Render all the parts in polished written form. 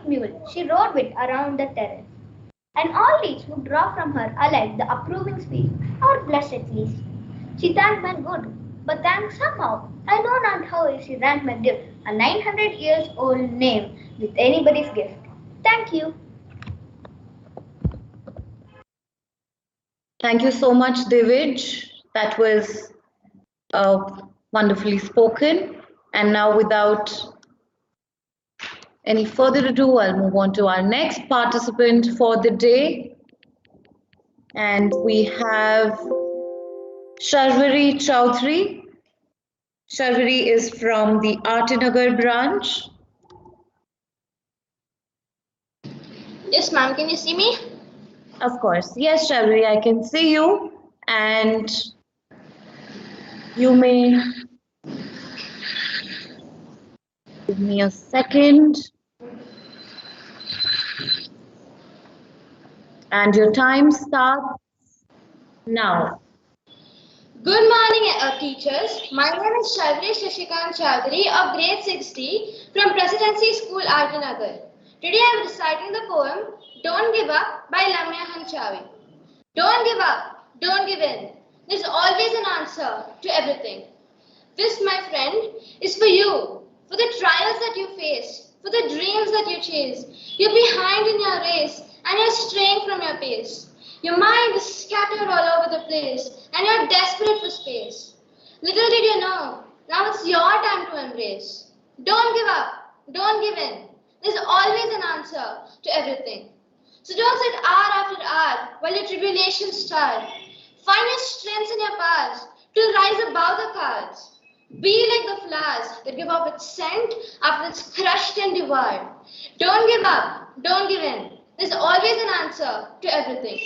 white mule she rode with around the terrace. And all each who draw from her alike the approving speech, or blush at least. She thanked my good, but thanked somehow. I know not how she ranked my gift, a 900 years old name, with anybody's gift. Thank you. Thank you so much, David. That was wonderfully spoken. And now, without any further ado, I'll move on to our next participant for the day. And we have Sharvari Chowdhury. Sharvari is from the Artinagar branch. Yes, ma'am. Can you see me? Of course. Yes, Sharvari, I can see you. And you may give me a second. And your time starts now. Good morning, teachers. My name is Sharvari Shashikant Chaudhary of grade 60 from Presidency School, Artinagar. Today I am reciting the poem Don't Give Up by Lamia Hanchavi. Don't give up, don't give in. There's always an answer to everything. This, my friend, is for you, for the trials that you face, for the dreams that you chase. You're behind in your race and you're straying from your pace. Your mind is scattered all over the place and you're desperate for space. Little did you know, now it's your time to embrace. Don't give up, don't give in. There's always an answer to everything. So don't sit hour after hour while your tribulations start. Find your strengths and your powers to rise above the cards. Be like the flowers that give off its scent after it's crushed and devoured. Don't give up, don't give in. There's always an answer to everything.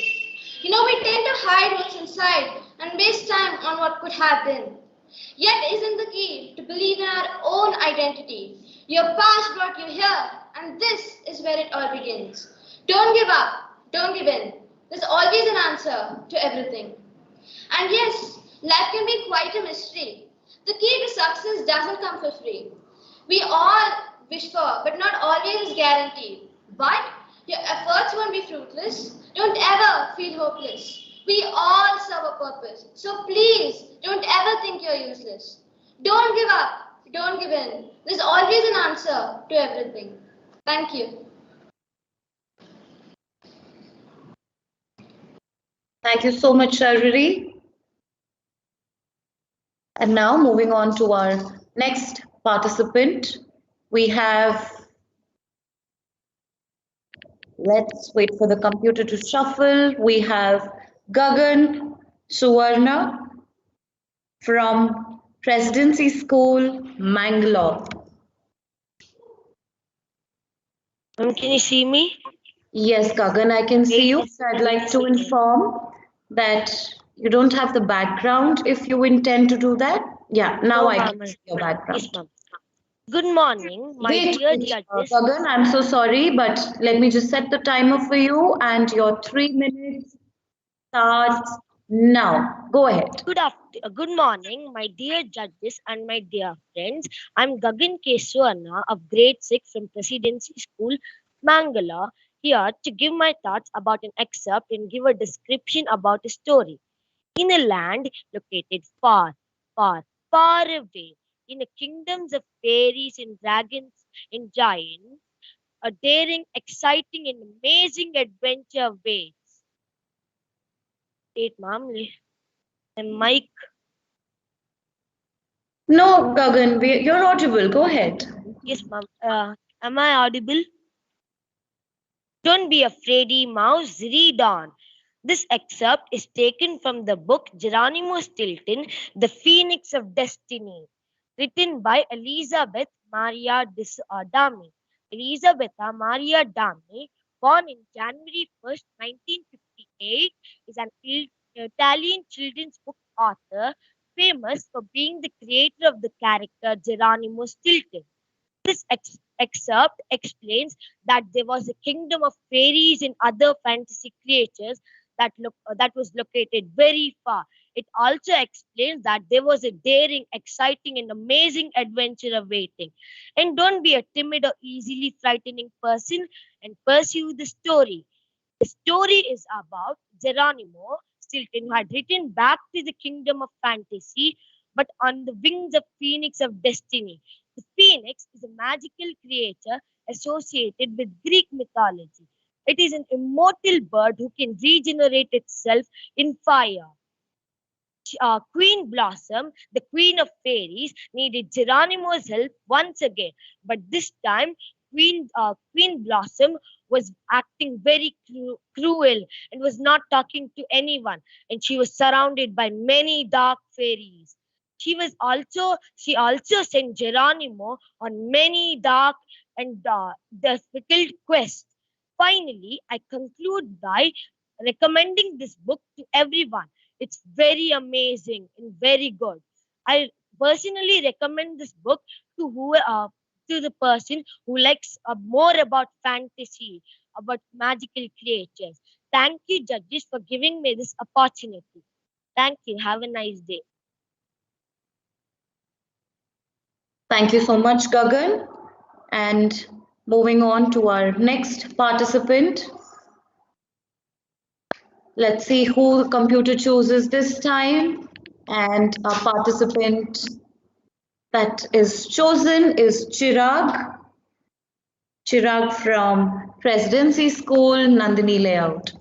You know, we tend to hide what's inside and waste time on what could have been. Yet isn't the key to believe in our own identity. Your past brought you here, and this is where it all begins. Don't give up, don't give in. There's always an answer to everything. And yes, life can be quite a mystery. The key to success doesn't come for free. We all wish for, but not always is guaranteed. But your efforts won't be fruitless. Don't ever feel hopeless. We all serve a purpose. So please, don't ever think you're useless. Don't give up. Don't give in. There's always an answer to everything. Thank you. Thank you so much, Sharvari. And now moving on to our next participant, we have, let's wait for the computer to shuffle. We have Gagon Sowana from Presidency School, Mangalore. Can you see me? Yes, Gagan, I can see you. I'd like to inform that you don't have the background if you intend to do that. Yeah, now I can see your background. Yes, ma'am. Good morning, my dear judges. Gagan, I'm so sorry, but let me just set the timer for you and your 3 minutes starts now. Go ahead. Good morning, my dear judges and my dear friends. I'm Gagan Sowana of grade 6 from Presidency School, Mangalore, here to give my thoughts about an excerpt and give a description about a story. In a land located far, far, far away, in the kingdoms of fairies and dragons and giants, a daring, exciting, and amazing adventure waits. Wait, ma'am. Mic. No, Gagan, you're audible. Go ahead. Yes, ma'am. Am I audible? Don't be afraid, mouse. Read on. This excerpt is taken from the book Geronimo Stilton, The Phoenix of Destiny, written by Elizabeth Maria Dami. Elizabetha Maria Dami, born in January 1st, 1958, is an Italian children's book author, famous for being the creator of the character Geronimo Stilton. This excerpt explains that there was a kingdom of fairies and other fantasy creatures that was located very far. It also explains that there was a daring, exciting, and amazing adventure awaiting. And don't be a timid or easily frightening person and pursue the story. The story is about Geronimo Stilton, who had written back to the kingdom of fantasy, but on the wings of Phoenix of Destiny. The phoenix is a magical creature associated with Greek mythology. It is an immortal bird who can regenerate itself in fire. Queen Blossom, the queen of fairies, needed Geronimo's help once again, but this time Queen Blossom was acting very cruel and was not talking to anyone, and she was surrounded by many dark fairies. She also sent Geronimo on many dark and difficult quests. Finally, I conclude by recommending this book to everyone. It's very amazing and very good. I personally recommend this book to the person who likes more about fantasy, about magical creatures. Thank you, judges, for giving me this opportunity. Thank you. Have a nice day. Thank you so much, Gagan. And moving on to our next participant. Let's see who the computer chooses this time. And our participant that is chosen is Chirag. Chirag from Presidency School, Nandini Layout.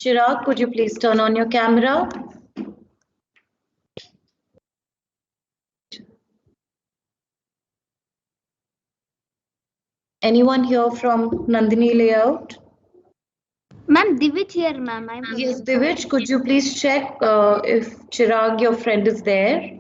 Chirag, could you please turn on your camera? Anyone here from Nandini Layout? Ma'am, Divij here, ma'am. Yes, Divij, could you please check if Chirag, your friend, is there?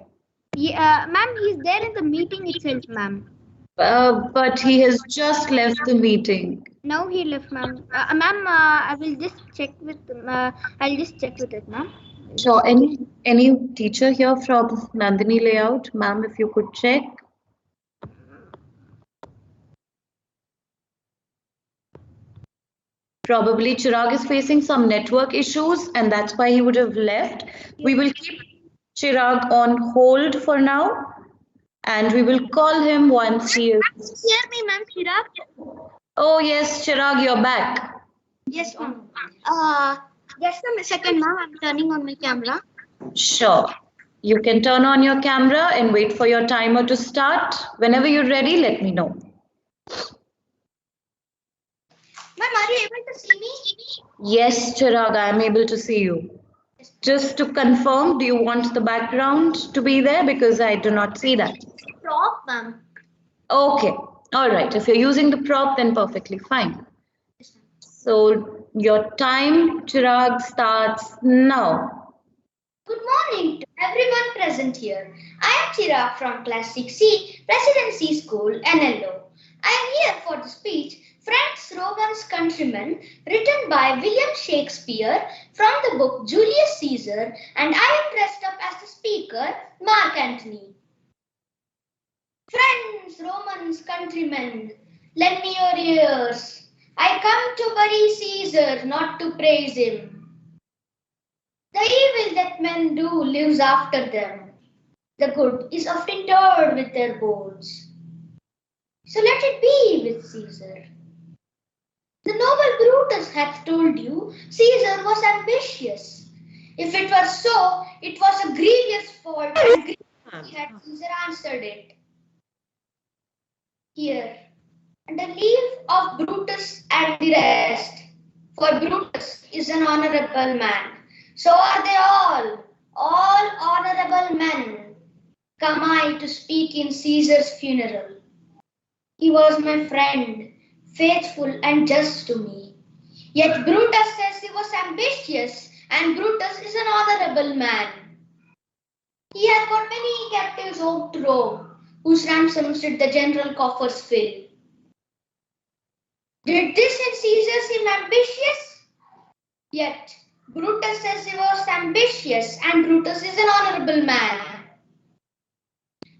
Yeah, ma'am, he's there in the meeting itself, ma'am. But he has just left the meeting. Now he left, ma'am. Ma'am, I will just check with. I'll just check with it, ma'am. Sure. Any teacher here from Nandini Layout, ma'am, if you could check. Probably Chirag is facing some network issues and that's why he would have left. We will keep Chirag on hold for now and we will call him once he is. Hear me, ma'am, Chirag? Oh yes, Chirag, you're back. Yes, ma'am. Just a second, ma'am. I'm turning on my camera. Sure. You can turn on your camera and wait for your timer to start. Whenever you're ready, let me know. Ma'am, are you able to see me? Yes, Chirag, I am able to see you. Just to confirm, do you want the background to be there? Because I do not see that. Prop, ma'am. Okay. All right. If you're using the prop, then perfectly fine. So your time, Chirag, starts now. Good morning to everyone present here. I am Chirag from Class 6C, Presidency School, NLO. I am here for the speech Franz Rowan's Countrymen, written by William Shakespeare from the book Julius Caesar, and I am dressed up as the speaker, Mark Antony. Friends, Romans, countrymen, lend me your ears. I come to bury Caesar, not to praise him. The evil that men do lives after them. The good is oft interred with their bones. So let it be with Caesar. The noble Brutus hath told you Caesar was ambitious. If it were so, it was a grievous fault, and grievously had Caesar answered it. Here, and a leave of Brutus and the rest, for Brutus is an honorable man. So are they all honorable men. Come I to speak in Caesar's funeral. He was my friend, faithful and just to me. Yet Brutus says he was ambitious, and Brutus is an honorable man. He hath got many captives home to Rome, whose ransoms did the general coffers fill. Did this in Caesar seem ambitious? Yet Brutus says he was ambitious, and Brutus is an honorable man.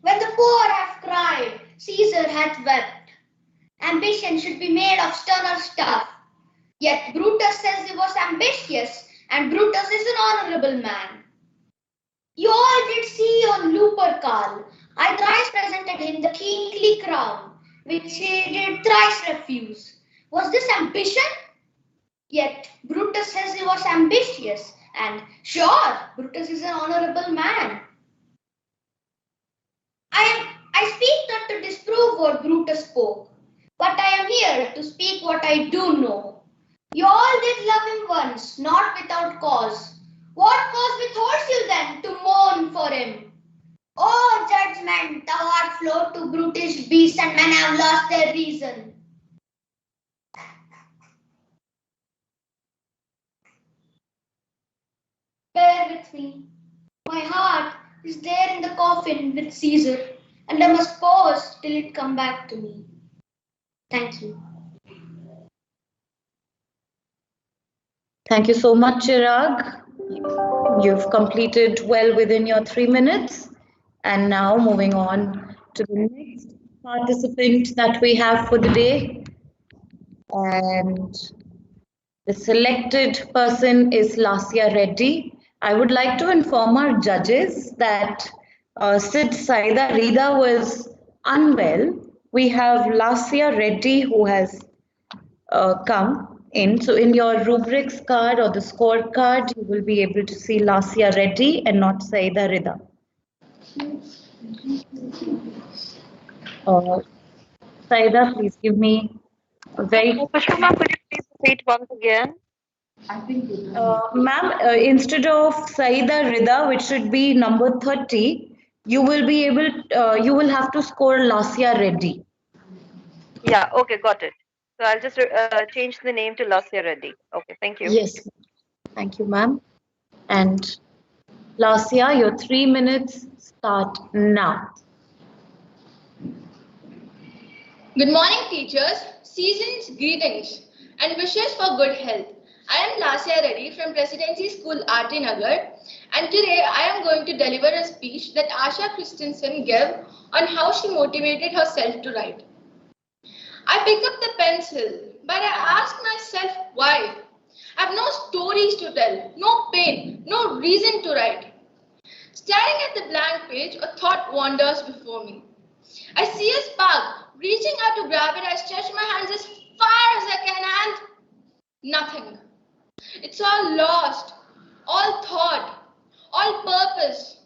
When the poor have cried, Caesar hath wept. Ambition should be made of sterner stuff, Yet Brutus says he was ambitious, and Brutus is an honorable man. You all did see on Lupercal. I thrice presented him the kingly crown, which he did thrice refuse. Was this ambition? Yet Brutus says he was ambitious, and sure, Brutus is an honorable man. I speak not to disprove what Brutus spoke, but I am here to speak what I do know. You all did love him once, not without cause. What cause withholds you then to mourn for him? Oh, judgment, thou art flowed to brutish beasts, and men have lost their reason. Bear with me. My heart is there in the coffin with Caesar, and I must pause till it come back to me. Thank you. Thank you so much, Chirag. You've completed well within your 3 minutes. And now moving on to the next participant that we have for the day. And the selected person is Lasya Reddy. I would like to inform our judges that since Saida Rida was unwell, we have Lasya Reddy who has come in. So in your rubrics card or the scorecard, you will be able to see Lasya Reddy and not Saida Rida. Saida, please give me a very... Pushpama, could you please repeat once again? Ma'am, instead of Saida Rida, which should be number 30, you will be able, you will have to score Lasya Reddy. Yeah, okay, got it. So I'll just change the name to Lasya Reddy. Okay, thank you. Yes, thank you, ma'am. And Lasya, your 3 minutes start now. Good morning, teachers, season's greetings, and wishes for good health. I am Lasya Reddy from Presidency School, RT Nagar, and today I am going to deliver a speech that Asha Christensen gave on how she motivated herself to write. I pick up the pencil, but I ask myself why. I have no stories to tell, no pain, no reason to write. Staring at the blank page, a thought wanders before me. I see a spark. Reaching out to grab it, I stretch my hands as far as I can and nothing. It's all lost, all thought, all purpose.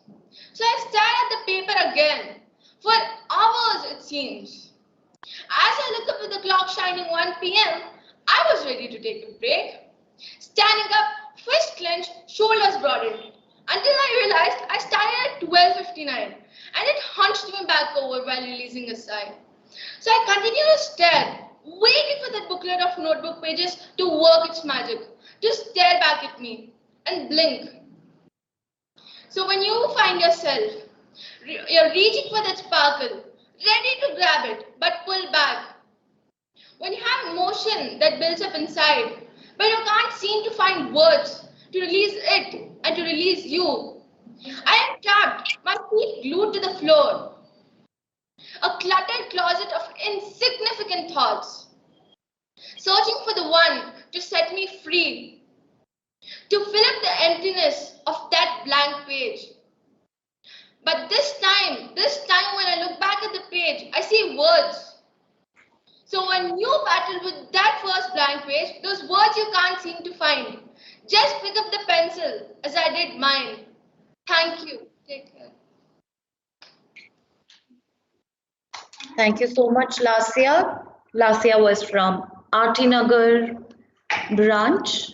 So I stare at the paper again, for hours it seems. As I look up at the clock shining 1 p.m., I was ready to take a break. Standing up, fist clenched, shoulders broadened, until I realized I started at 12:59 and it hunched me back over while releasing a sigh. So I continued to stare, waiting for that booklet of notebook pages to work its magic, to stare back at me and blink. So when you find yourself, you're reaching for that sparkle, ready to grab it, but pull back. When you have emotion that builds up inside, but you can't seem to find words to release it and to release you. I am trapped, my feet glued to the floor. A cluttered closet of insignificant thoughts. Searching for the one to set me free. To fill up the emptiness of that blank page. But this time when I look back at the page, I see words. So when you battle with that first blank page, those words you can't seem to find, just pick up the pencil as I did mine. Thank you. Take care. Thank you so much, Lasya. Lasya was from RT Nagar branch.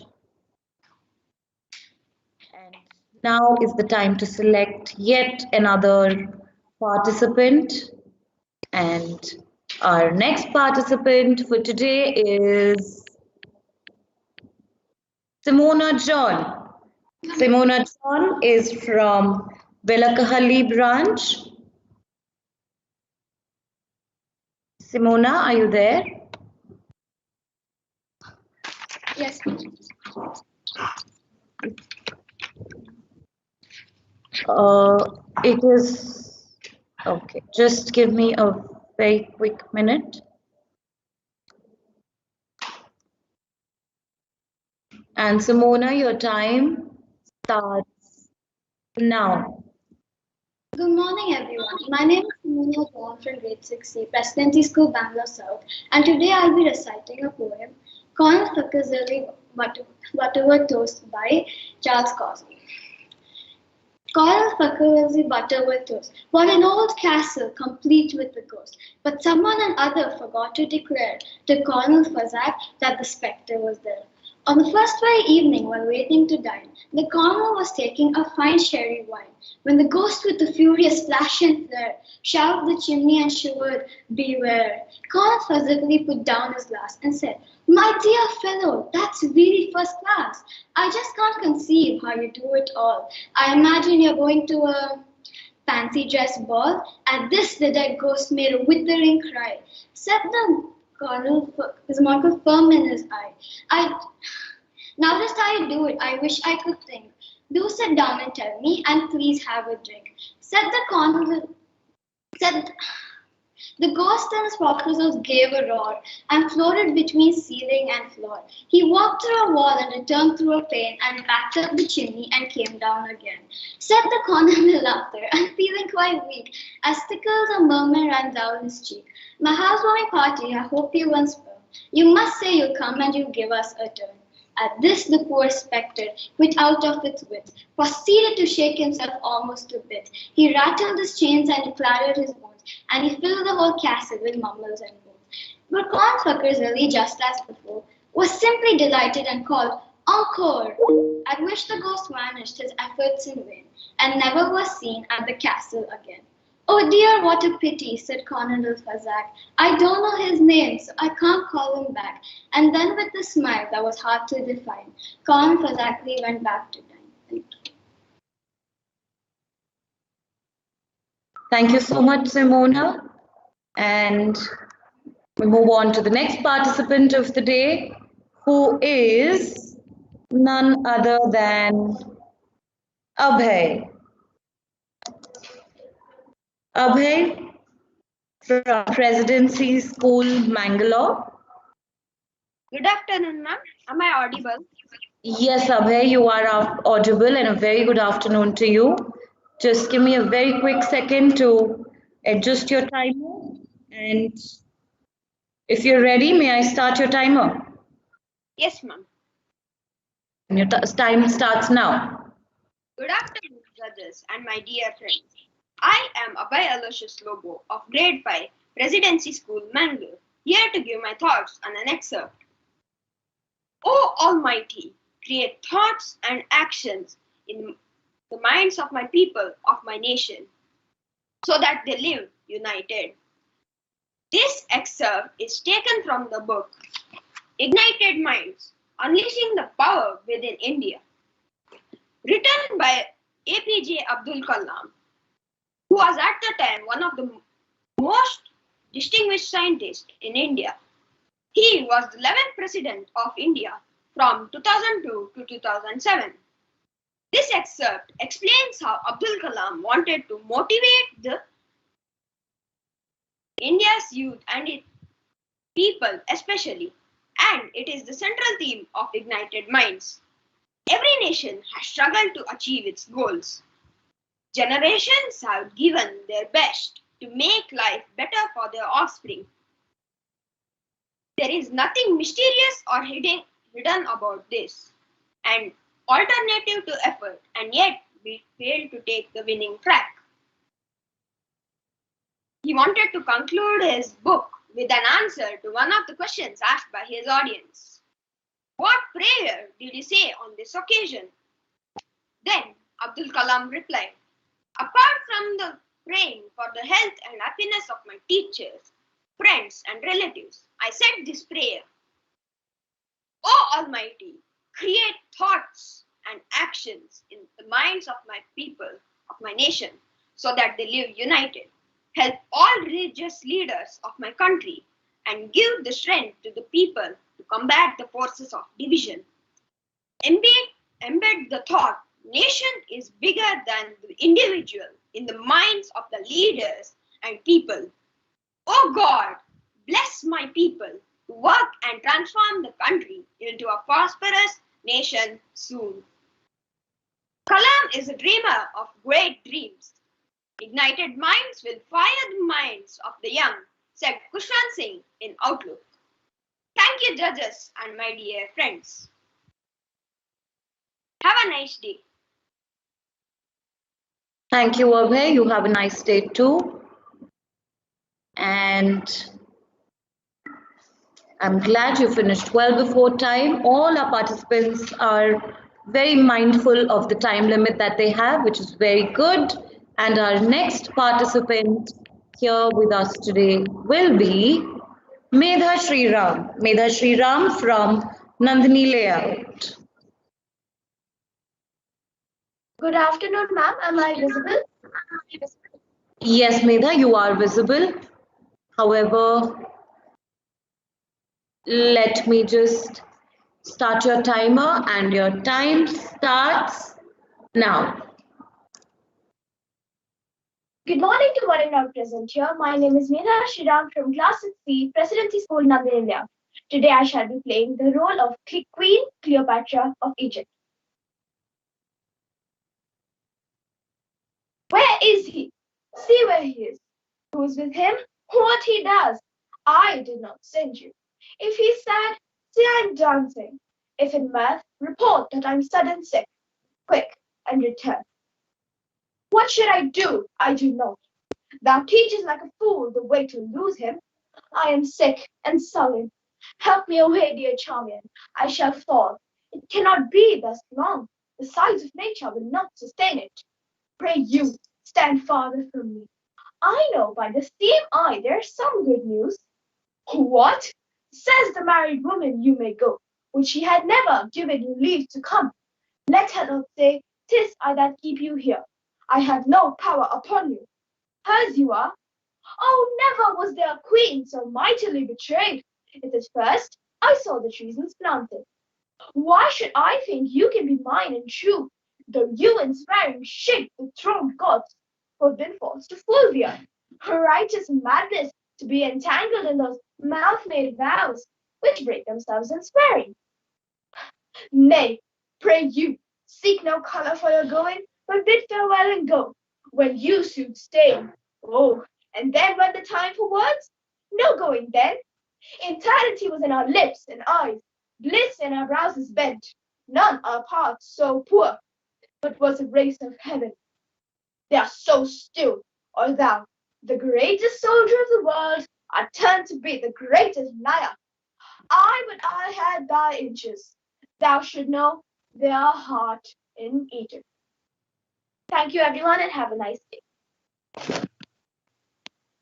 And now is the time to select yet another participant. And our next participant for today is Simona John. Simona John is from Velakahalli branch. Simona, are you there? Yes. It is okay. Just give me a very quick minute. And Simona, your time starts now. Good morning, everyone. My name is Simona John from grade 6C, Presidency School, Bangalore South, and today I'll be reciting a poem, Corn Fuckazilly Butterworth Toast by Charles Cosby. Coral Fuckazilly Butterworth Toast. What an old castle, complete with a ghost. But someone and other forgot to declare to Colonel Fuzzack that the spectre was there. On the first very evening, while waiting to dine, the colonel was taking a fine sherry wine, when the ghost with the furious flash and flare shouted the chimney and shivered, "Beware!" Colonel Fuzzily put down his glass and said, "My dear fellow, that's really first class. I just can't conceive how you do it all. I imagine you're going to a fancy dress ball." At this, the dead ghost made a withering cry. Said the colonel, his monocle firm in his eye, Now just how you do it, I wish I could think. Do sit down and tell me, and please have a drink." Said the colonel. Said the ghost and his populace gave a roar and floated between ceiling and floor. He walked through a wall and returned through a pane and backed up the chimney and came down again. Said the colonel with laughter and feeling quite weak as tickles a murmur ran down his cheek. "My housewarming party, I hope you won't spill. You must say you'll come and you'll give us a turn." At this, the poor spectre, quite out of its wits, proceeded to shake himself almost to bits. He rattled his chains and he clattered his bones, and he filled the whole castle with mumbles and moans. But Cornfuckers, really just as before, was simply delighted and called "Encore!" At which the ghost vanished, his efforts in vain, and never was seen at the castle again. "Oh dear, what a pity," said Colonel Fuzzack. "I don't know his name, so I can't call him back." And then with a smile that was hard to define, Colonel Fuzzack went back to dine. Thank you. Thank you so much, Simona. And we move on to the next participant of the day, who is none other than Abhay. Abhay from Presidency School, Mangalore. Good afternoon, ma'am. Am I audible? Yes, Abhay, you are audible, and a very good afternoon to you. Just give me a very quick second to adjust your timer. And if you're ready, may I start your timer? Yes, ma'am. Your time starts now. Good afternoon, judges and my dear friends. I am Abhay Aloysius Lobo of Grade 5, Presidency School, Mangalore, here to give my thoughts on an excerpt. "O Almighty, create thoughts and actions in the minds of my people, of my nation, so that they live united." This excerpt is taken from the book Ignited Minds, Unleashing the Power Within India, written by APJ Abdul Kalam, who was at the time one of the most distinguished scientists in India. He was the 11th President of India from 2002 to 2007. This excerpt explains how Abdul Kalam wanted to motivate the India's youth and its people especially, and it is the central theme of Ignited Minds. Every nation has struggled to achieve its goals. Generations have given their best to make life better for their offspring. There is nothing mysterious or hidden about this, an alternative to effort, and yet we failed to take the winning track. He wanted to conclude his book with an answer to one of the questions asked by his audience. What prayer did he say on this occasion? Then Abdul Kalam replied, "Apart from the praying for the health and happiness of my teachers, friends, and relatives, I said this prayer. O Almighty, create thoughts and actions in the minds of my people, of my nation, so that they live united. Help all religious leaders of my country and give the strength to the people to combat the forces of division. Embed the thought, nation is bigger than the individual in the minds of the leaders and people. O God, bless my people to work and transform the country into a prosperous, nation soon. Kalam is a dreamer of great dreams. Ignited minds will fire the minds of the young, said Kushant Singh in Outlook. Thank you, judges and my dear friends. Have a nice day. Thank you, Abhay. You have a nice day too. And I'm glad you finished well before time. All our participants are very mindful of the time limit that they have, which is very good. And our next participant here with us today will be Medha Sriram. Medha Sriram from Nandini Layout. Good afternoon, ma'am. Am I visible? Yes, Medha, you are visible. However, let me just start your timer, and your time starts now. Good morning to one and all present here. My name is Medha Shriram from Class 6C, Presidency School, Nandini. Today I shall be playing the role of Queen Cleopatra of Egypt. Where is he? See where he is. Who's with him? What he does? I did not send you. If he's sad, say I'm dancing. If in mirth, report that I'm sudden sick. Quick, and return. What should I do? I do not. Thou teachest like a fool the way to lose him. I am sick and sullen. Help me away, dear Charmian. I shall fall. It cannot be thus long. The size of nature will not sustain it. Pray you, stand farther from me. I know by the same eye there's some good news. What? Says the married woman you may go, which she had never given you leave to come. Let her not say, 'tis I that keep you here. I have no power upon you. Hers you are. Oh, never was there a queen so mightily betrayed. It is first I saw the treasons planted. Why should I think you can be mine and true, though you in swearing shake the throned gods, who have been false to Fulvia? Her righteous madness to be entangled in those mouth-made vows, which break themselves in swearing. Nay, pray you, seek no colour for your going, but bid farewell and go, when you suit staying. Oh, and then when the time for words? No going then. Entirety was in our lips and eyes, bliss in our brows is bent. None our paths so poor, but was a race of heaven. They are so still, or thou, the greatest soldier of the world, are turned to be the greatest liar. Would I had thy inches. Thou should know their heart in Egypt. Thank you, everyone, and have a nice day.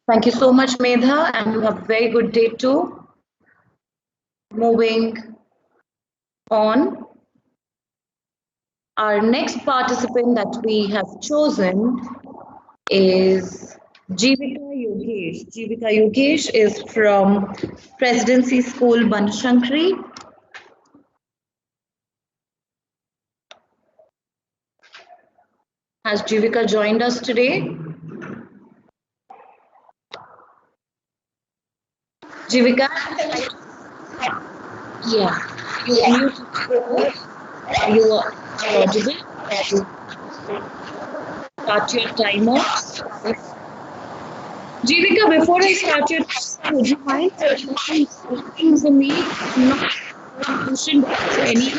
Thank you so much, Medha, and you have a very good day too. Moving on, our next participant that we have chosen is Jivika Yogesh. Jivika Yogesh is from Presidency School, Banashankari. Has Jivika joined us today? Jivika? Yeah. You are audible. Start your timer. Jivika, before I start your timer, would you mind speaking to me? Not pushing any.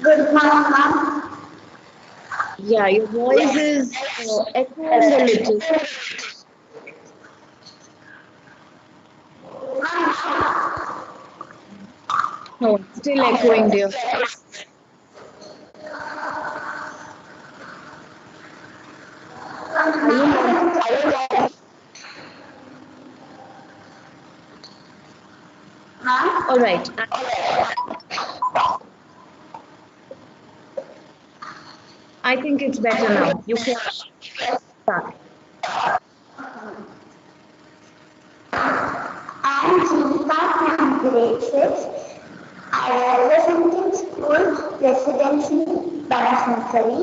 Good morning, ma'am. Yeah, your voice is echoing a little. No, still echoing, dear. All right. I think it's better now. You can start. I'm Jeepa from grade 6. I represented school Presidency, Banashankari.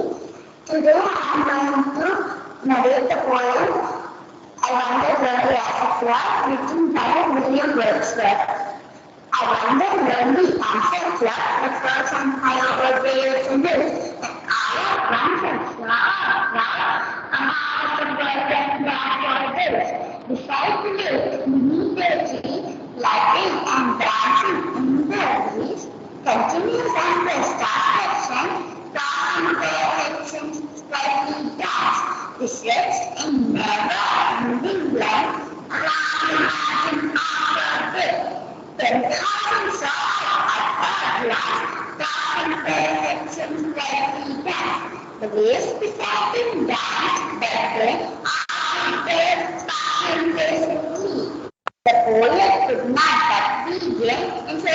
Today I'm going to narrate the poem I Wonder Where the Assets Were, written by William Wordsworth. I wonder when the answer club refers on higher waves and hills, and I runs and far among the birds and daffodils. Beside the lake, immediately laughing and dancing in the breeze, continues and the stars shine, tossing their heads in sprightly dance. This rests in never-ending blend around the mountain of the hill. Then thousands of at last, tossing their heads in sprightly dance. The waves beside them dance, beckling on their sparkling gracefully. The poet could not but begin in such a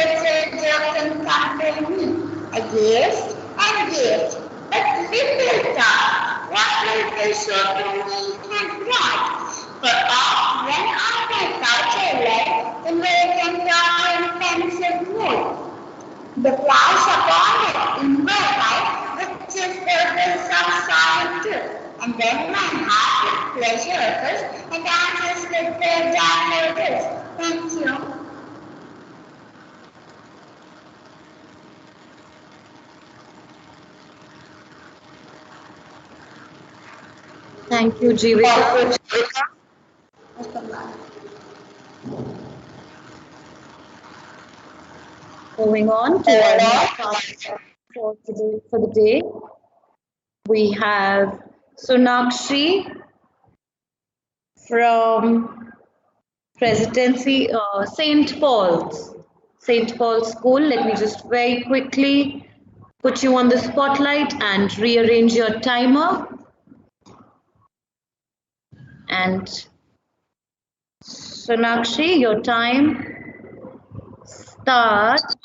joking company. I gazed and gazed, but little thought what little show to me and brought. For oft when on my couch I lay, the vacant thought in pensive mood. The flash upon it in my eye, which is the bliss of solitude. And then my heart with pleasure fills and dances with the daffodils. Thank you. Thank you, Jivika. Moving on to our next part for the day, we have Sonakshi from Presidency, St. Paul's School. Let me just very quickly put you on the spotlight and rearrange your timer. And Sonakshi, your time starts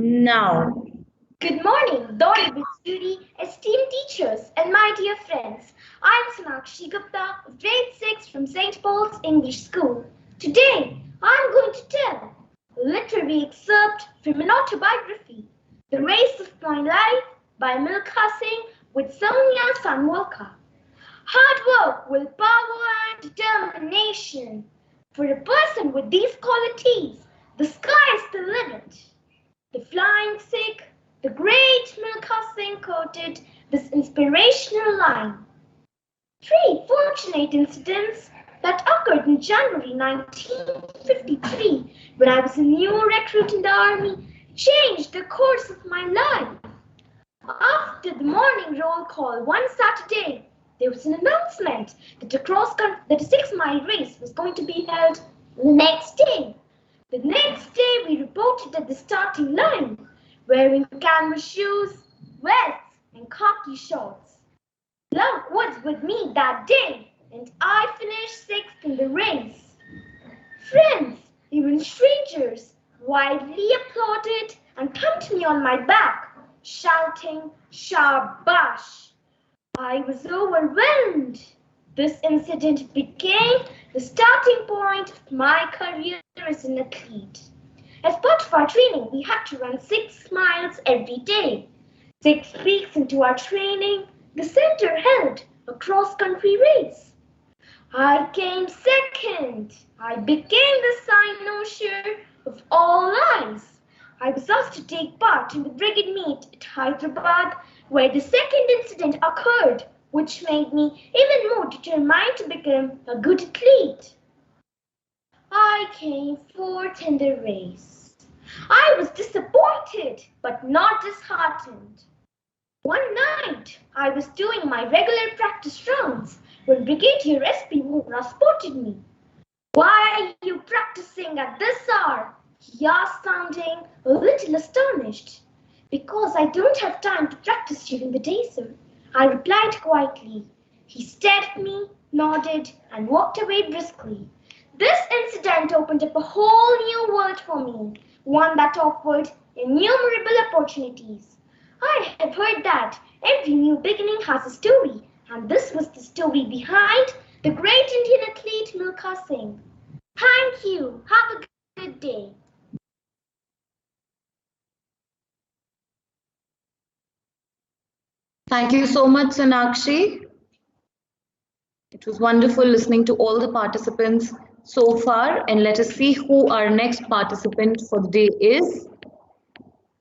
now. Good morning, Honorable Judy, esteemed teachers, and my dear friends. I'm Sonakshi Gupta of grade 6 from St. Paul's English School. Today, I'm going to tell a literary excerpt from an autobiography, The Race of My Life by Milkha Singh with Soumya Sanwalkar. Hard work, willpower, and determination. For a person with these qualities, the sky is the limit. The flying Sikh, the great Milkha Singh quoted this inspirational line. 3 fortunate incidents that occurred in January 1953 when I was a new recruit in the army changed the course of my life. After the morning roll call one Saturday, there was an announcement that a 6-mile race was going to be held the next day. The next day, we reported at the starting line, wearing canvas shoes, vests, and khaki shorts. Luck was with me that day, and I finished 6th in the race. Friends, even strangers, widely applauded and thumped me on my back, shouting, "Shabash!" I was overwhelmed. This incident became the starting point of my career as an athlete. As part of our training, we had to run 6 miles every day. 6 weeks into our training, the center held a cross-country race. I came second. I became the cynosure of all eyes. I was asked to take part in the brigade meet at Hyderabad, where the second incident occurred, which made me even more determined to become a good athlete. I came 4th in the race. I was disappointed, but not disheartened. One night, I was doing my regular practice rounds when Brigadier S.P. Vora spotted me. "Why are you practicing at this hour?" he asked, sounding a little astonished. "Because I don't have time to practice during the day, sir," I replied quietly. He stared at me, nodded, and walked away briskly. This incident opened up a whole new world for me, one that offered innumerable opportunities. I have heard that every new beginning has a story, and this was the story behind the great Indian athlete Milkha Singh. Thank you. Have a good day. Thank you so much, Sonakshi. It was wonderful listening to all the participants so far, and let us see who our next participant for the day is.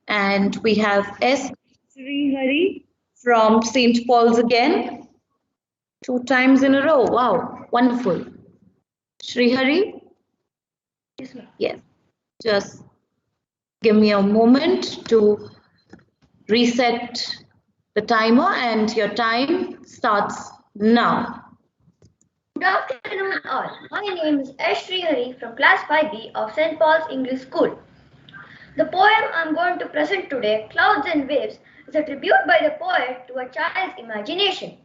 And we have S. Srihari from St. Paul's again, 2 times in a row. Wow, wonderful. Srihari? Yes, just give me a moment to reset the timer, and your time starts now. Good afternoon all. My name is S. Srihari from class 5B of St. Paul's English School. The poem I'm going to present today, Clouds and Waves, is a tribute by the poet to a child's imagination.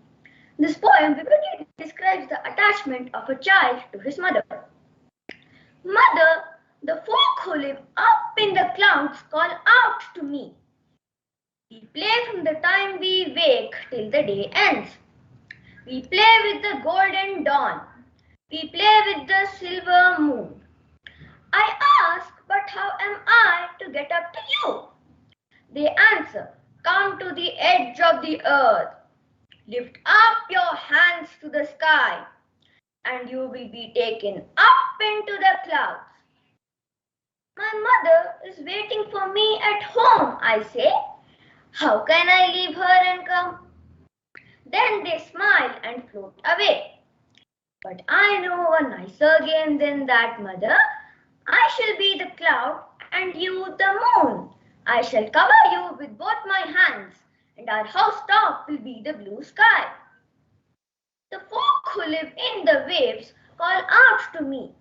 This poem vividly describes the attachment of a child to his mother. Mother, the folk who live up in the clouds call out to me. We play from the time we wake till the day ends. We play with the golden dawn. We play with the silver moon. I ask, but how am I to get up to you? They answer, come to the edge of the earth. Lift up your hands to the sky, and you will be taken up into the clouds. My mother is waiting for me at home, I say. How can I leave her and come? Then they smile and float away. But I know a nicer game than that, mother. I shall be the cloud and you the moon. I shall cover you with both my hands, and our housetop will be the blue sky. The folk who live in the waves call out to me.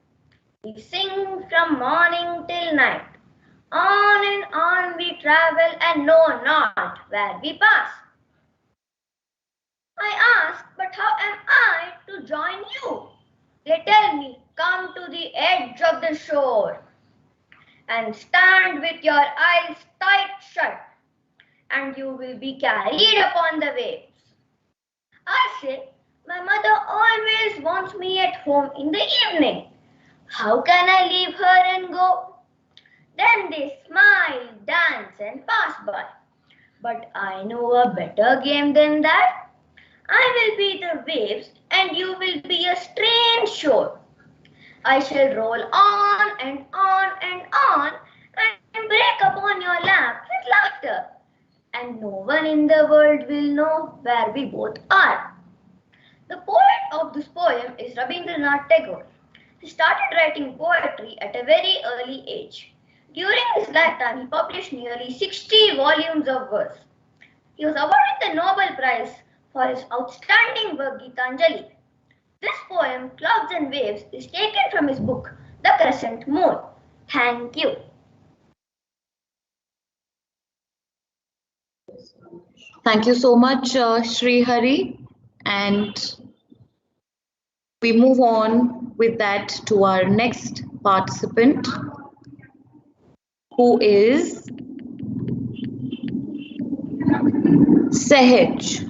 We sing from morning till night. On and on we travel and know not where we pass. I ask, but how am I to join you? They tell me, come to the edge of the shore and stand with your eyes tight shut, and you will be carried upon the waves. I say, my mother always wants me at home in the evening. How can I leave her and go? Then they smile, dance, and pass by. But I know a better game than that. I will be the waves and you will be a strange shore. I shall roll on and on and on and break upon your lap with laughter. And no one in the world will know where we both are. The poet of this poem is Rabindranath Tagore. He started writing poetry at a very early age. During his lifetime, he published nearly 60 volumes of verse. He was awarded the Nobel Prize for his outstanding work Gitanjali. This poem, Clouds and Waves, is taken from his book, The Crescent Moon. Thank you. Thank you so much, Srihari. And we move on with that to our next participant, who is Sahaj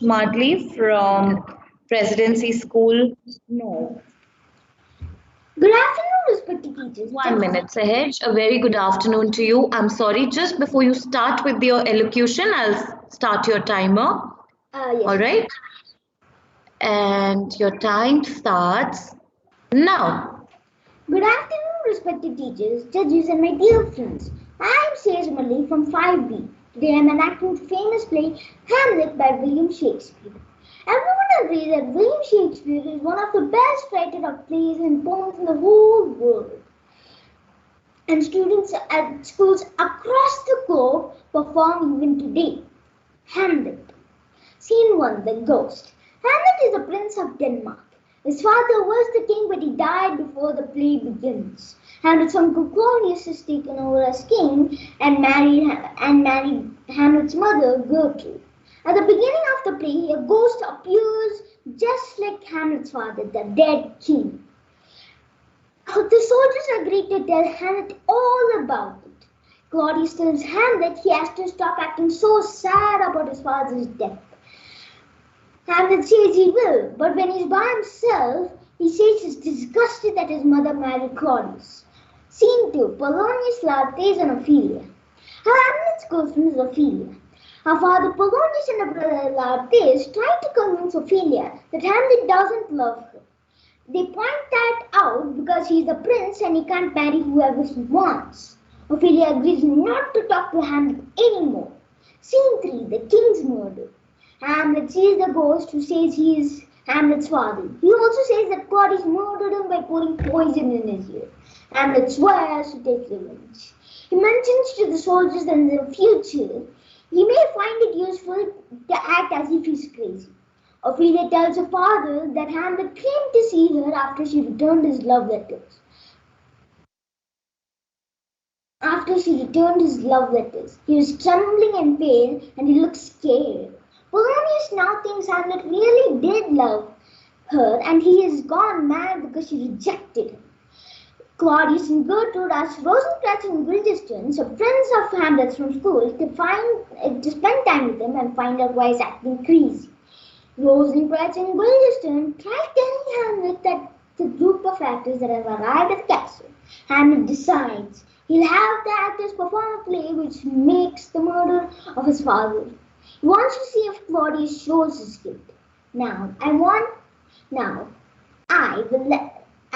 Madli from Presidency School North. Good afternoon, respected teachers. 1 minute, Sahaj. A very good afternoon to you. I'm sorry, just before you start with your elocution, I'll start your timer. Yes. All right. And your time starts now. Good afternoon, respected teachers, judges, and my dear friends. I am Sahaj Madli from 5B. Today I am enacting the famous play Hamlet by William Shakespeare. Everyone agrees that William Shakespeare is one of the best writers of plays and poems in the whole world. And students at schools across the globe perform even today. Hamlet. Scene 1, The Ghost. Hamlet is the Prince of Denmark. His father was the king, but he died before the play begins. Hamlet's uncle Claudius is taken over as king and married Hamlet's mother, Gertrude. At the beginning of the play, a ghost appears just like Hamlet's father, the dead king. The soldiers agree to tell Hamlet all about it. Claudius tells Hamlet he has to stop acting so sad about his father's death. Hamlet says he will, but when he's by himself, he says he's disgusted that his mother married Claudius. Scene 2, Polonius, Laertes, and Ophelia. How Hamlet's girlfriend is Ophelia. Her father Polonius and her brother Laertes try to convince Ophelia that Hamlet doesn't love her. They point that out because he is the prince and he can't marry whoever he wants. Ophelia agrees not to talk to Hamlet anymore. Scene 3, the king's murder. Hamlet sees the ghost who says he is Hamlet's father. He also says that Claudius murdered him by pouring poison in his ear. Hamlet swears to take revenge. He mentions to the soldiers that in the future he may find it useful to act as if he's crazy. Ophelia tells her father that Hamlet came to see her after she returned his love letters. He was trembling and pale, and he looked scared. Polonius now thinks Hamlet really did love her, and he has gone mad because she rejected him. Claudius and Gertrude ask Rosencrantz and Guildenstern, so friends of Hamlet's from school, to spend time with him and find out why he's acting crazy. Rosencrantz and Guildenstern try telling Hamlet that the group of actors that have arrived at the castle. Hamlet decides he'll have the actors perform a play which makes the murder of his father. He wants to see if Claudius shows his guilt.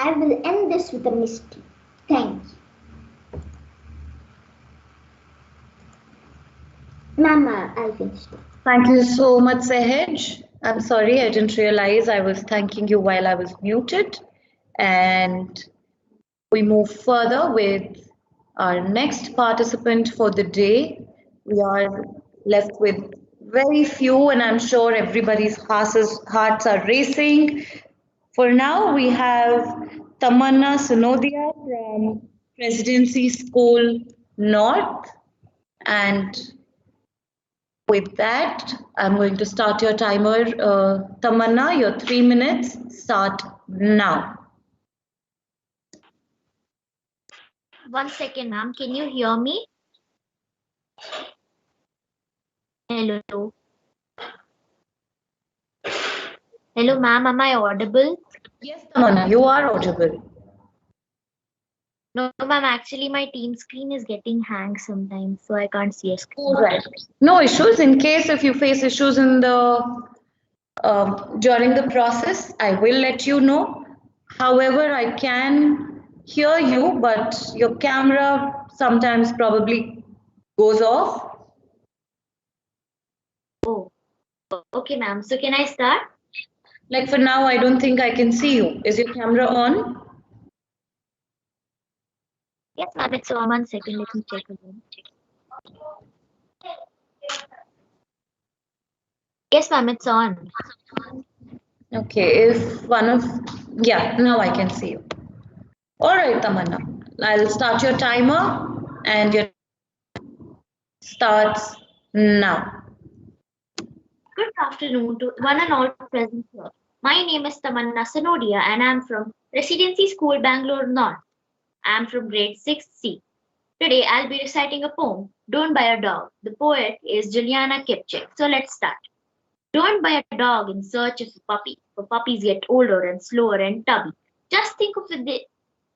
I will end this with a mystery. Thank you. Mama, I finished it. Thank you so much, Sahaj. I'm sorry, I didn't realize I was thanking you while I was muted. And we move further with our next participant for the day. We are left with very few, and I'm sure everybody's hearts are racing. For now, we have Tamanna Sunodia from Presidency School North. And with that, I'm going to start your timer. Tamanna, your 3 minutes start now. 1 second, ma'am. Can you hear me? Hello. Hello, ma'am. Am I audible? Yes, Tamanna, you are audible. No, ma'am. Actually, my team screen is getting hang sometimes, so I can't see a screen. All right. No issues. In case if you face issues in the during the process, I will let you know. However, I can hear you, but your camera sometimes probably goes off. Oh, okay, ma'am. So can I start? Like for now, I don't think I can see you. Is your camera on? Yes, ma'am. It's on. 1 second. Let me check again. Yes, ma'am. It's on. Okay, yeah, now I can see you. All right, Tamanna. I'll start your timer and your starts now. Good afternoon to one and all present here. My name is Tamanna Sanodia and I'm from Presidency School, Bangalore North. I'm from grade 6C. Today I'll be reciting a poem, Don't Buy a Dog. The poet is Juliana Kipchak. So let's start. Don't buy a dog in search of a puppy, for puppies get older and slower and tubby. Just think of it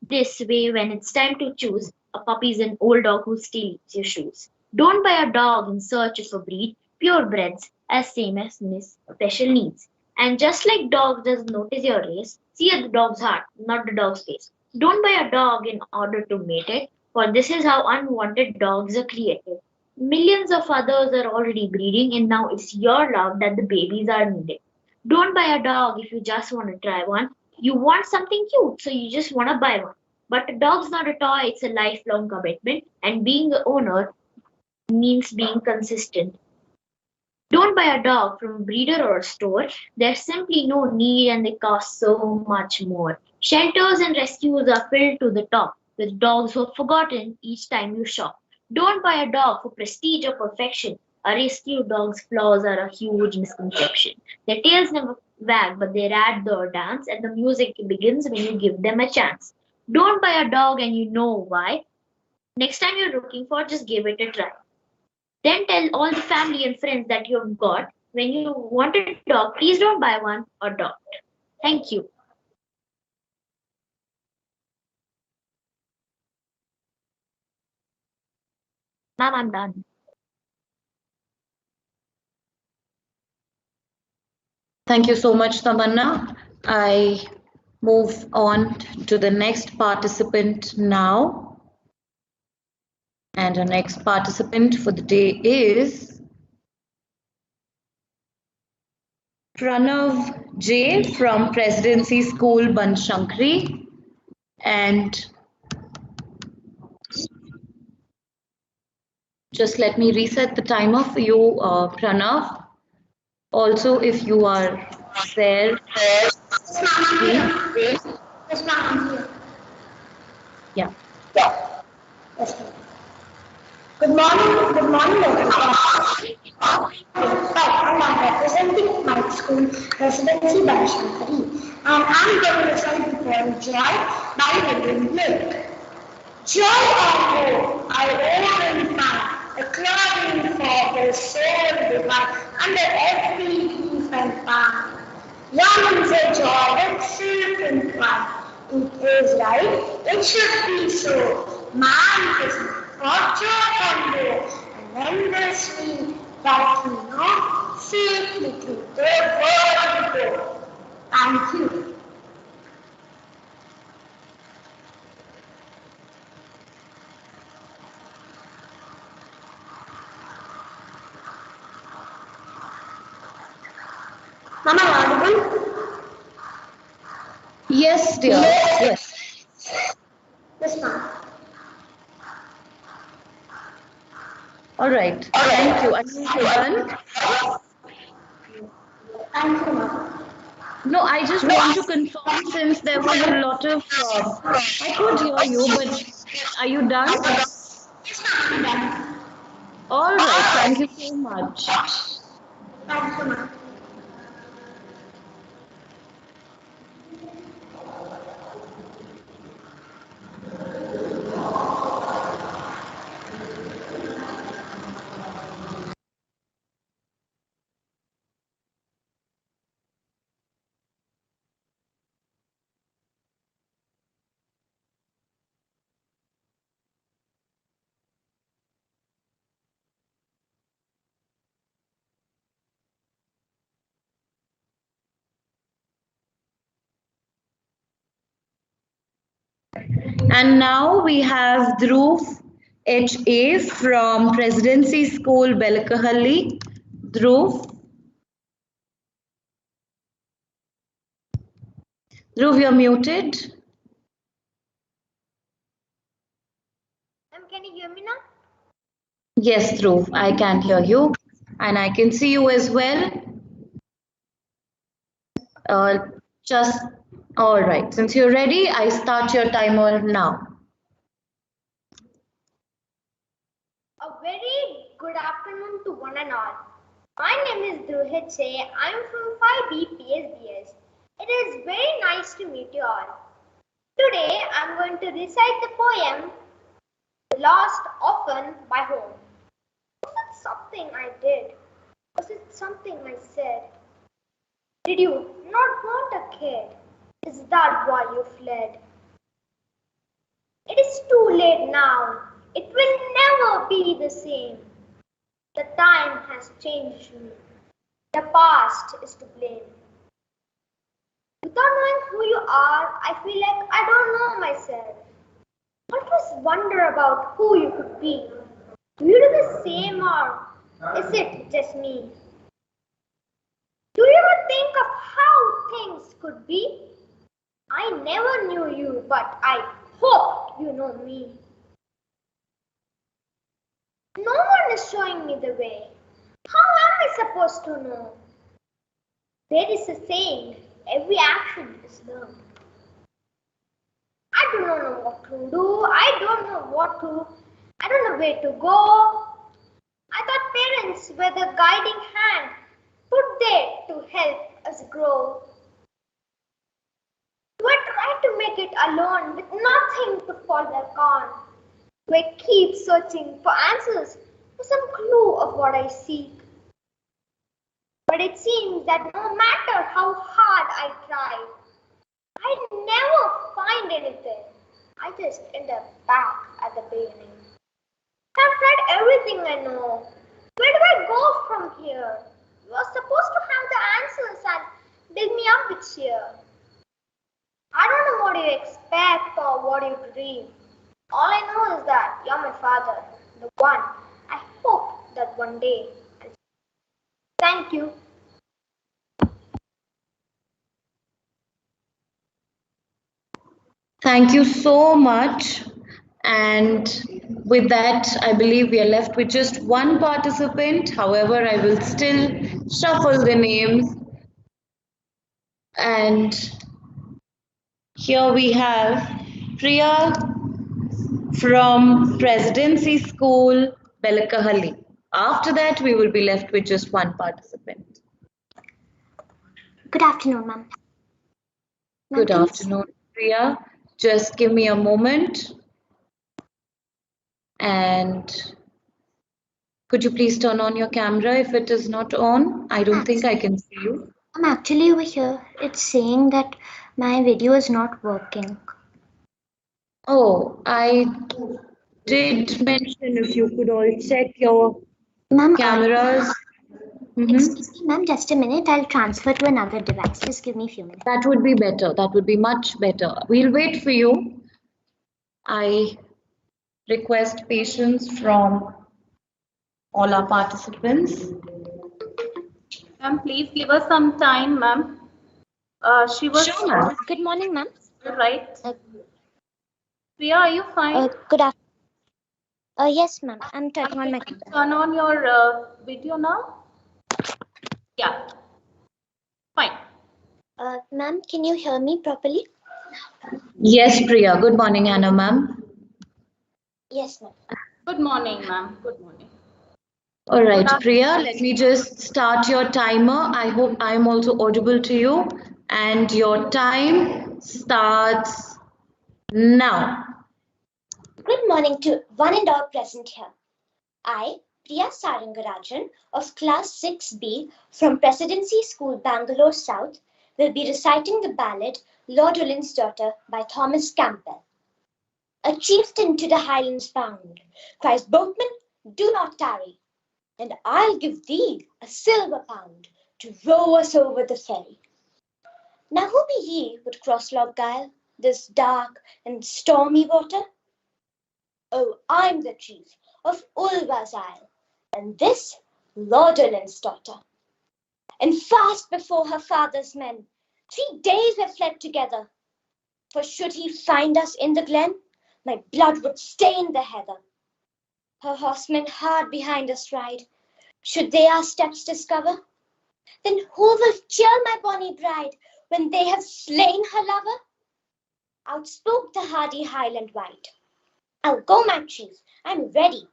this way when it's time to choose. A puppy is an old dog who steals your shoes. Don't buy a dog in search of a breed, purebreds, as same as Miss Special Needs. And just like dogs does notice your race, see at the dog's heart, not the dog's face. Don't buy a dog in order to mate it, for this is how unwanted dogs are created. Millions of others are already breeding, and now it's your love that the babies are needed. Don't buy a dog if you just want to try one. You want something cute, so you just want to buy one. But a dog's not a toy, it's a lifelong commitment, and being the owner means being consistent. Don't buy a dog from a breeder or a store. There's simply no need and they cost so much more. Shelters and rescues are filled to the top with dogs who are forgotten each time you shop. Don't buy a dog for prestige or perfection. A rescue dog's flaws are a huge misconception. Their tails never wag, but they rad or dance, and the music begins when you give them a chance. Don't buy a dog and you know why. Next time you're looking for, just give it a try. Then tell all the family and friends that you've got. When you want a dog, please don't buy one or adopt. Thank you. Ma'am, I'm done. Thank you so much, Tamanna. I move on to the next participant now. And our next participant for the day is Pranav Jay from Presidency School, Banshankari. And just let me reset the timer for you, Pranav. Also, if you are there, please. Yes, ma'am, I'm here. Yeah. Yes, ma'am. Good morning, everyone. I'm representing my school, Presidency Banshankari, and I'm going to recite the poem Joy by William Blake. Joy and hope I already find, a clouding fog is soul divine, under every leaf and pine. Young is a joy that silk and pride. It is right, it should be so. Man is not for joy and woe, and endlessly that we know, safely through the world go. Thank you. Am I audible? Yes, dear. Yes. Yes, ma'am. All right. Thank you. Are you done? Thank you, ma'am. No, I just want to confirm since there was a lot of. I could hear you, but are you done? Yes, ma'am, I'm done. All right. Thank you so much. Thank you, ma'am. And now we have Dhruv HA from Presidency School, Belakahalli. Dhruv. Dhruv, you're muted. Can you hear me now? Yes, Dhruv, I can hear you. And I can see you as well. Just all right. Since you're ready, I start your timer now. A very good afternoon to one and all. My name is Dhruv H.A. I'm from 5B PSBS. It is very nice to meet you all. Today I'm going to recite the poem Lost Often by Home. Was it something I did? Was it something I said? Did you not want a kid? Is that why you fled? It is too late now. It will never be the same. The time has changed me. The past is to blame. Without knowing who you are, I feel like I don't know myself. I always wonder about who you could be. Do you do the same or is it just me? Do you ever think of how things could be? I never knew you, but I hope you know me. No one is showing me the way. How am I supposed to know? There is a saying, every action is learned. I do not know what to do. I don't know where to go. I thought parents were the guiding hand put there to help us grow. Do I try to make it alone with nothing to fall back on? Do I keep searching for answers, for some clue of what I seek? But it seems that no matter how hard I try, I never find anything. I just end up back at the beginning. I've tried everything I know. Where do I go from here? You are supposed to have the answers and build me up with cheer. I I don't know what you expect or what you dream. All I know is that you're my father, the one I hope that one day. Thank you. Thank you so much. And with that, I believe we are left with just one participant. However, I will still shuffle the names. And here we have Priya from Presidency School, Belakahalli. After that, we will be left with just one participant. Good afternoon, ma'am. Good afternoon, Priya. Just give me a moment. And could you please turn on your camera if it is not on? I don't think I can see you. I'm actually over here. It's saying that my video is not working. Oh, I did mention if you could all check your Ma'am, cameras. excuse me, ma'am, just a minute. I'll transfer to another device. Just give me a few minutes. That would be better. That would be much better. We'll wait for you. I request patience from all our participants. Ma'am, please give us some time, ma'am. She was Sure, ma'am. Good morning, ma'am. right. Priya, are you fine? Good afternoon. Yes, ma'am. I'm turning on my camera. Turn on your video now. Yeah. Fine. Ma'am, can you hear me properly? Yes, Priya. Good morning, Anna, ma'am. Yes, ma'am. Good morning, ma'am. Good morning. All right, Priya, let me just start your timer. I hope I'm also audible to you. And your time starts now. Good morning to one and all present here. I, Priya Sarangarajan of Class 6B from Presidency School, Bangalore South, will be reciting the ballad Lord Ulin's Daughter by Thomas Campbell. A chieftain to the highlands bound, cries boatman, do not tarry, and I'll give thee a silver pound to row us over the ferry. Now who be ye would cross Loch Gyle, this dark and stormy water? Oh, I'm the chief of Ulva's Isle, and this Lord Ulin's daughter. And fast before her father's men, 3 days we fled together. For should he find us in the glen, my blood would stain the heather. Her horsemen hard behind us ride. Should they our steps discover, then who will cheer my bonny bride when they have slain her lover? Outspoke the hardy Highland wight. I'll go, my chief, I'm ready.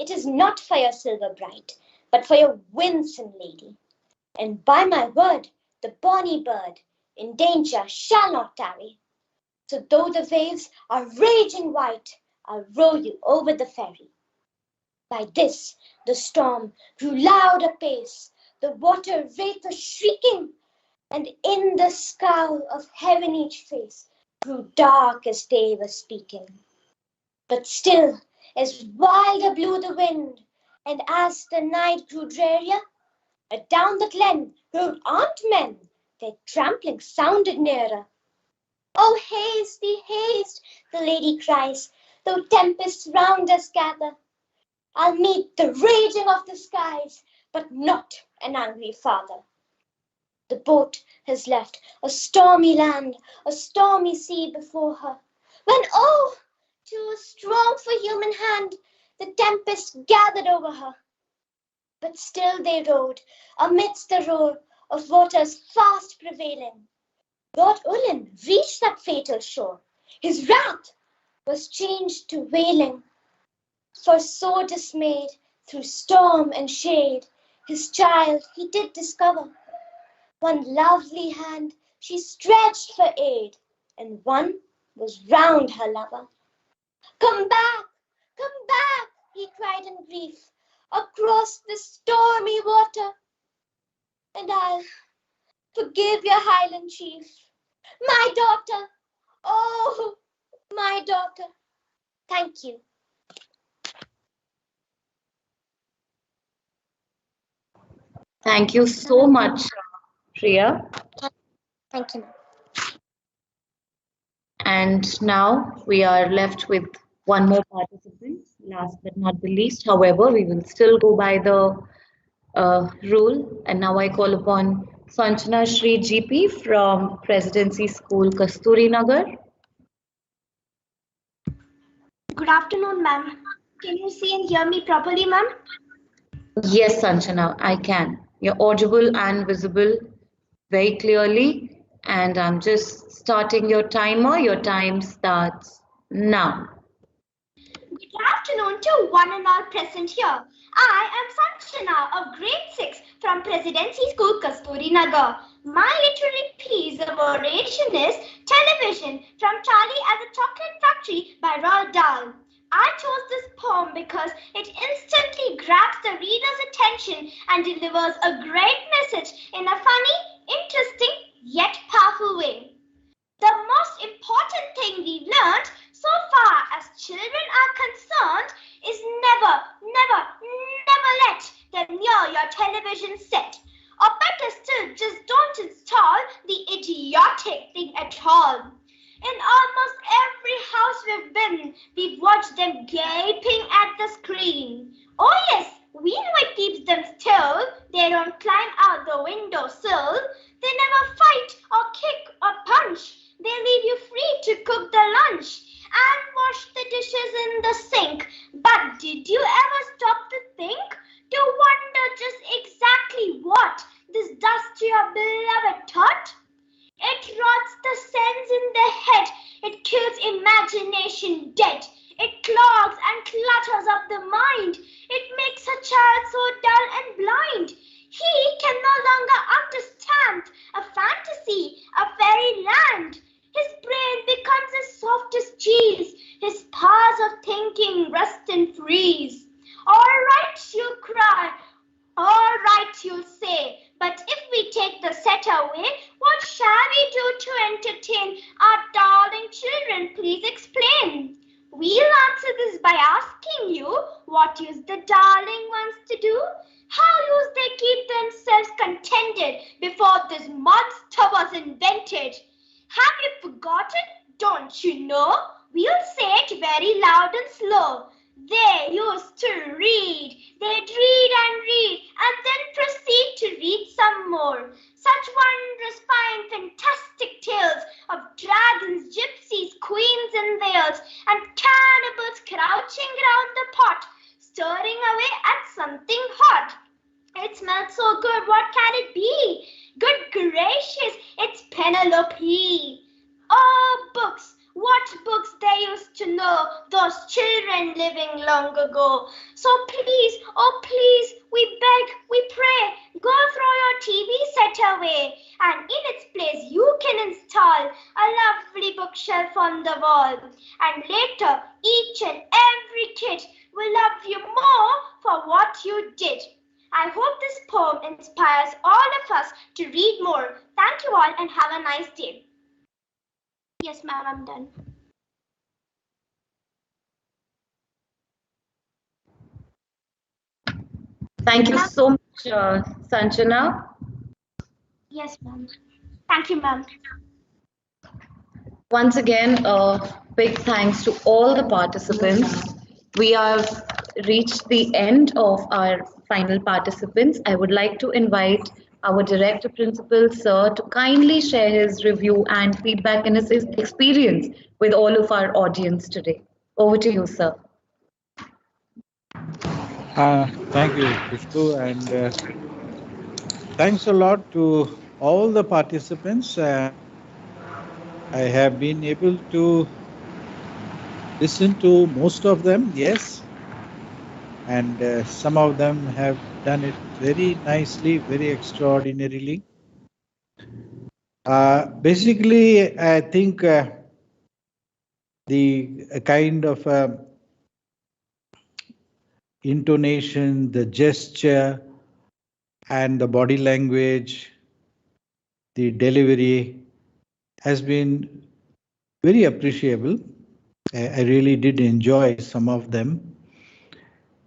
It is not for your silver bride, but for your winsome lady. And by my word, the bonny bird in danger shall not tarry. So though the waves are raging white, I'll row you over the ferry. By this the storm grew loud apace, the water wraith was shrieking, and in the scowl of heaven each face grew dark as they were speaking. But still, as wilder blew the wind, and as the night grew drearier, adown the glen rode armed men, their trampling sounded nearer. Oh, haste thee, haste, the lady cries, though tempests round us gather. I'll meet the raging of the skies, but not an angry father. The boat has left a stormy land, a stormy sea before her, when, oh, too strong for human hand, the tempest gathered over her. But still they rode, amidst the roar of waters fast prevailing. Lord Ulin reached that fatal shore. His wrath was changed to wailing. For so dismayed, through storm and shade, his child he did discover. One lovely hand she stretched for aid, and one was round her lover. Come back, he cried in grief, across the stormy water, and I'll forgive your Highland chief. My daughter, oh, my daughter. Thank you. Thank you so much, Priya. Thank you, ma'am. And now we are left with one more participant, last but not the least. However, we will still go by the rule. And now I call upon Sanchana Shri GP from Presidency School, Kasturi Nagar. Good afternoon, ma'am. Can you see and hear me properly, ma'am? Yes, Sanchana, I can. You're audible and visible very clearly. And I'm just starting your timer. Your time starts now. Good afternoon to one and all present here. I am Sanchana of grade 6 from Presidency School, Kasturi Nagar. My literary piece of oration is Television from Charlie as a Chocolate Factory by Roald Dahl. I chose this poem because it instantly grabs the reader's attention and delivers a great message in a funny, interesting, yet powerful way. The most important thing we've learned so far as children are concerned is never let them near your television set. Or better still, just don't install the idiotic thing at all. In almost every house we've been, we've watched them gaping at the screen. Oh yes, we know it keeps them still. They don't climb out the windowsill. They never fight or kick or punch. They leave you free to cook the lunch and wash the dishes in the sink. But did you ever stop to think? To wonder just exactly what this does to your beloved tot? It rots the sense in the head. It kills imagination dead. It clogs and clutters up the mind. It makes a child so dull and blind. He can no longer understand a fantasy, a fairy land. His brain becomes as soft as cheese. His powers of thinking rust and freeze. All right, you'll cry. All right, you'll say. But if we take the set away, what shall we do to entertain our darling children? Please explain. We'll answer this by asking you, what used the darling ones to do? How used they keep themselves contented before this monster was invented? Have you forgotten? Don't you know? We'll say it very loud and slow. They used to read. They'd read and then proceed to read some more. Such wondrous, fine, fantastic tales of dragons, gypsies, queens in veils, and cannibals crouching round the pot, stirring away at something hot. It smells so good, what can it be? Good gracious, it's Penelope. Oh, books, what books they used to know, those children living long ago. So please, oh please, we beg, we pray, go throw your TV set away, and in its place you can install a lovely bookshelf on the wall. And later, each and every kid will love you more for what you did. I hope this poem inspires all of us to read more. Thank you all and have a nice day. Yes, ma'am, I'm done. Thank you so much, Sanchana. Yes, ma'am. Thank you, ma'am. Once again, a big thanks to all the participants. We have reached the end of our final participants. I would like to invite our Director Principal, Sir, to kindly share his review and feedback and his experience with all of our audience today. Over to you, sir. Thank you, Pushpu, and thanks a lot to all the participants. I have been able to listen to most of them, yes, and some of them have done it very nicely, very extraordinarily. Basically, I think the kind of intonation, the gesture, and the body language, the delivery has been very appreciable. I really did enjoy some of them.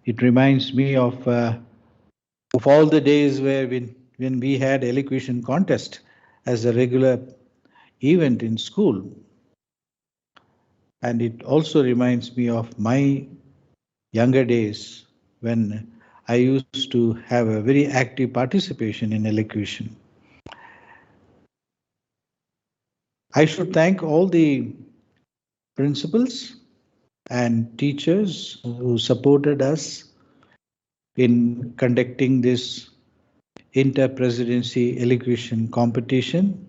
It reminds me of all the days where when we had elocution contest as a regular event in school. And it also reminds me of my younger days when I used to have a very active participation in elocution. I should thank all the principals and teachers who supported us in conducting this inter-presidency elocution competition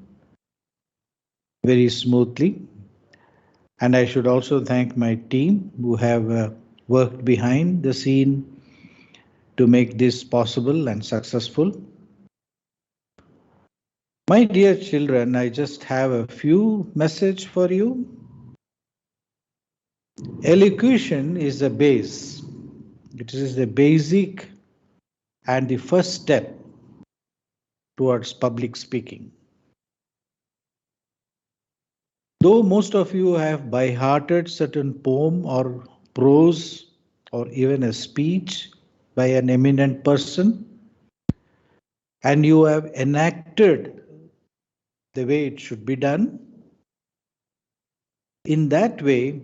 very smoothly. And I should also thank my team who have worked behind the scene to make this possible and successful. My dear children, I just have a few messages for you. Elocution is the base. It is the basic and the first step towards public speaking. Though most of you have by-hearted certain poem or prose or even a speech by an eminent person, and you have enacted the way it should be done, in that way,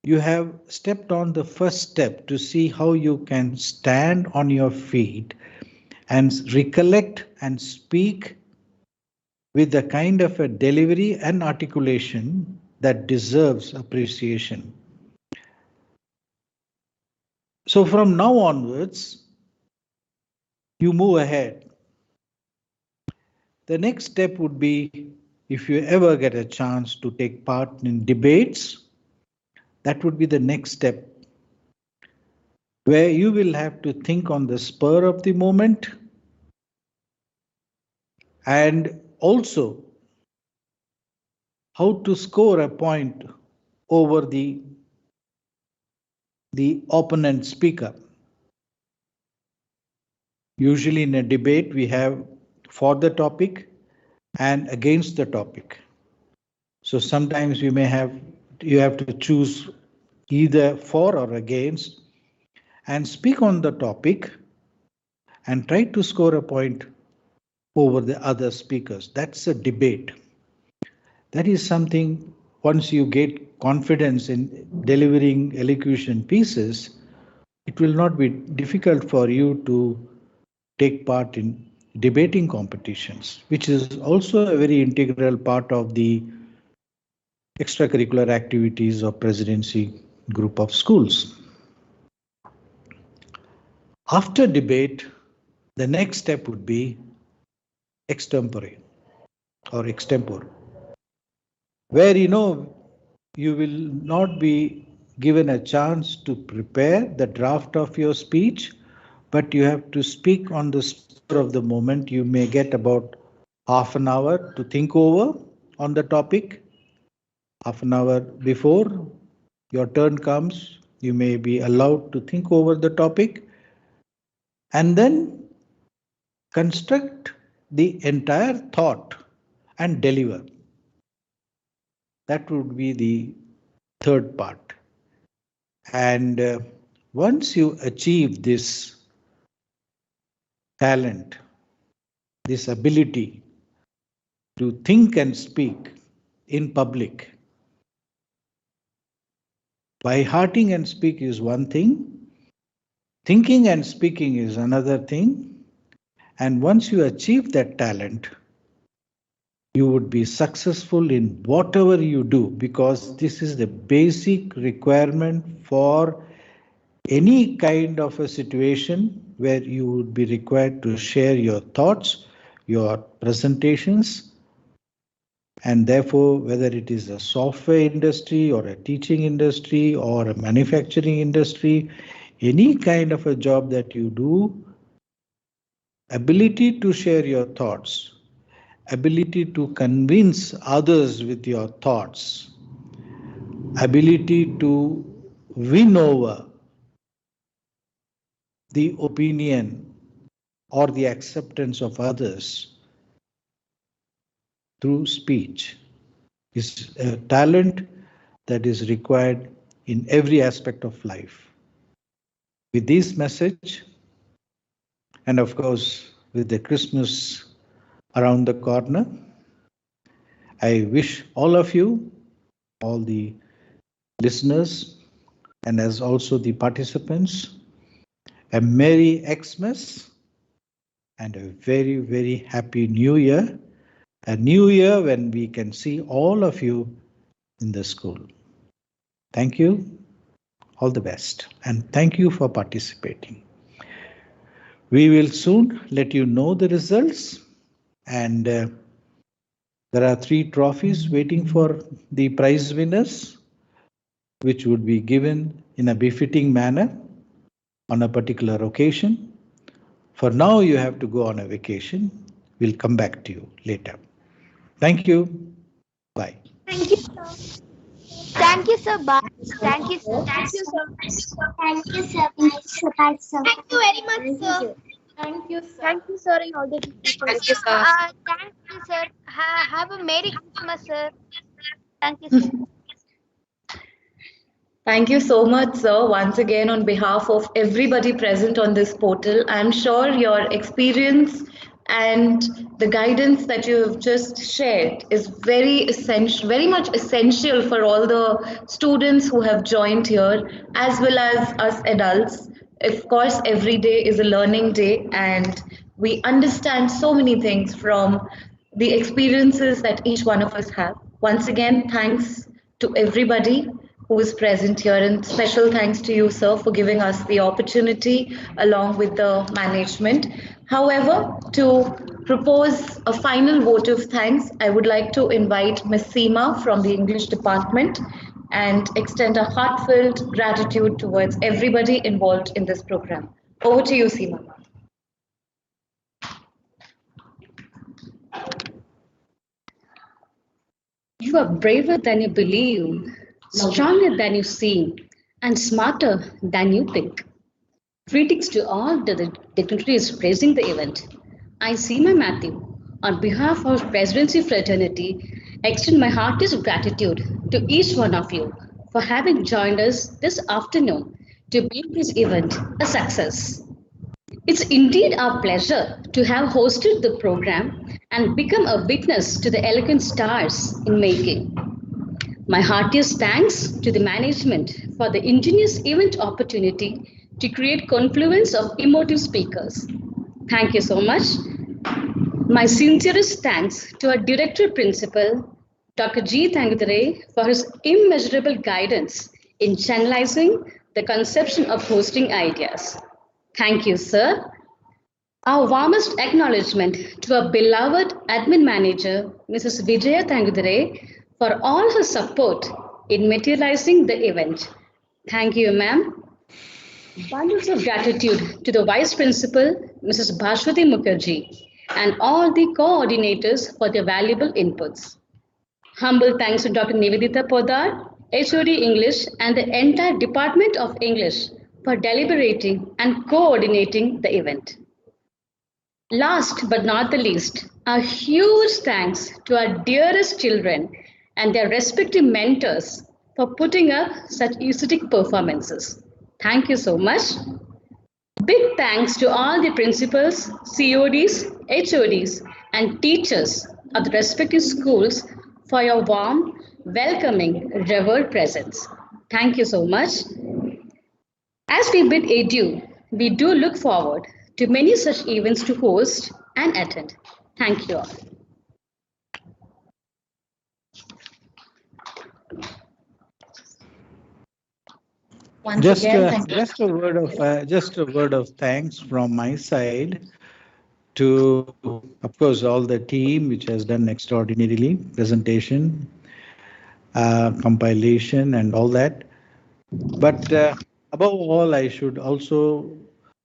you have stepped on the first step to see how you can stand on your feet and recollect and speak with the kind of a delivery and articulation that deserves appreciation. So from now onwards, you move ahead. The next step would be, if you ever get a chance to take part in debates, that would be the next step, where you will have to think on the spur of the moment and also how to score a point over the opponent speaker. Usually in a debate, we have for the topic and against the topic. So sometimes you have to choose either for or against and speak on the topic and try to score a point over the other speakers. That's a debate. That is something, once you get confidence in delivering elocution pieces, it will not be difficult for you to take part in debating competitions, which is also a very integral part of the extracurricular activities of Presidency group of schools. After debate, the next step would be extempore or extempore, where you will not be given a chance to prepare the draft of your speech, but you have to speak on the spur of the moment. You may get about half an hour to think over on the topic. Half an hour before your turn comes, you may be allowed to think over the topic and then construct the entire thought and deliver. That would be the third part. And once you achieve this talent, this ability to think and speak in public, by hearting and speak is one thing, thinking and speaking is another thing. And once you achieve that talent, you would be successful in whatever you do, because this is the basic requirement for any kind of a situation where you would be required to share your thoughts, your presentations, and therefore whether it is a software industry or a teaching industry or a manufacturing industry, any kind of a job that you do, ability to share your thoughts, ability to convince others with your thoughts, ability to win over the opinion or the acceptance of others through speech is a talent that is required in every aspect of life. With this message, and of course with the Christmas around the corner, I wish all of you, all the listeners and as also the participants, a Merry Xmas and a very, very happy New Year. A new year when we can see all of you in the school. Thank you. All the best. And thank you for participating. We will soon let you know the results. And there are 3 trophies waiting for the prize winners, which would be given in a befitting manner on a particular occasion. For now, you have to go on a vacation. We'll come back to you later. Thank you. Bye. Thank you, sir. Thank you, sir. Bye. Thank you, sir. Thank you, sir. Thank you, sir. Bye, sir. Bye, sir. Thank you very much, sir. Thank you, sir. Thank you, sir, and all the teachers. Thank you, sir. Thank you, sir. Have a Merry Christmas, sir. Thank you, sir. Thank you so much, sir. Once again, on behalf of everybody present on this portal, I'm sure your experience and the guidance that you have just shared is very essential, very much essential for all the students who have joined here, as well as us adults. Of course, every day is a learning day, and we understand so many things from the experiences that each one of us have. Once again, thanks to everybody who is present here, and special thanks to you, sir, for giving us the opportunity along with the management. However, to propose a final vote of thanks, I would like to invite Ms. Seema from the English department and extend a heartfelt gratitude towards everybody involved in this program. Over to you, Seema. You are braver than you believe, stronger than you seem, and smarter than you think. Greetings to all the dignitaries praising the event. I, Seema Matthew, on behalf of Presidency Fraternity, extend my heartiest gratitude to each one of you for having joined us this afternoon to make this event a success. It's indeed our pleasure to have hosted the program and become a witness to the elegant stars in making. My heartiest thanks to the management for the ingenious event opportunity to create confluence of emotive speakers. Thank you so much. My sincerest thanks to our Director Principal, Dr. G. Tangudare, for his immeasurable guidance in channelizing the conception of hosting ideas. Thank you, sir. Our warmest acknowledgement to our beloved admin manager, Mrs. Vijaya Tangudare, for all her support in materializing the event. Thank you, ma'am. Bundles of gratitude to the Vice Principal, Mrs. Bhashwati Mukherjee, and all the coordinators for their valuable inputs. Humble thanks to Dr. Nivedita Podar, HOD English, and the entire Department of English for deliberating and coordinating the event. Last but not the least, a huge thanks to our dearest children and their respective mentors for putting up such aesthetic performances. Thank you so much. Big thanks to all the principals, CODs, HODs, and teachers of the respective schools for your warm, welcoming, revered presence. Thank you so much. As we bid adieu, we do look forward to many such events to host and attend. Thank you all. Just a word of thanks from my side to, of course, all the team which has done extraordinarily presentation, compilation, and all that. But above all, I should also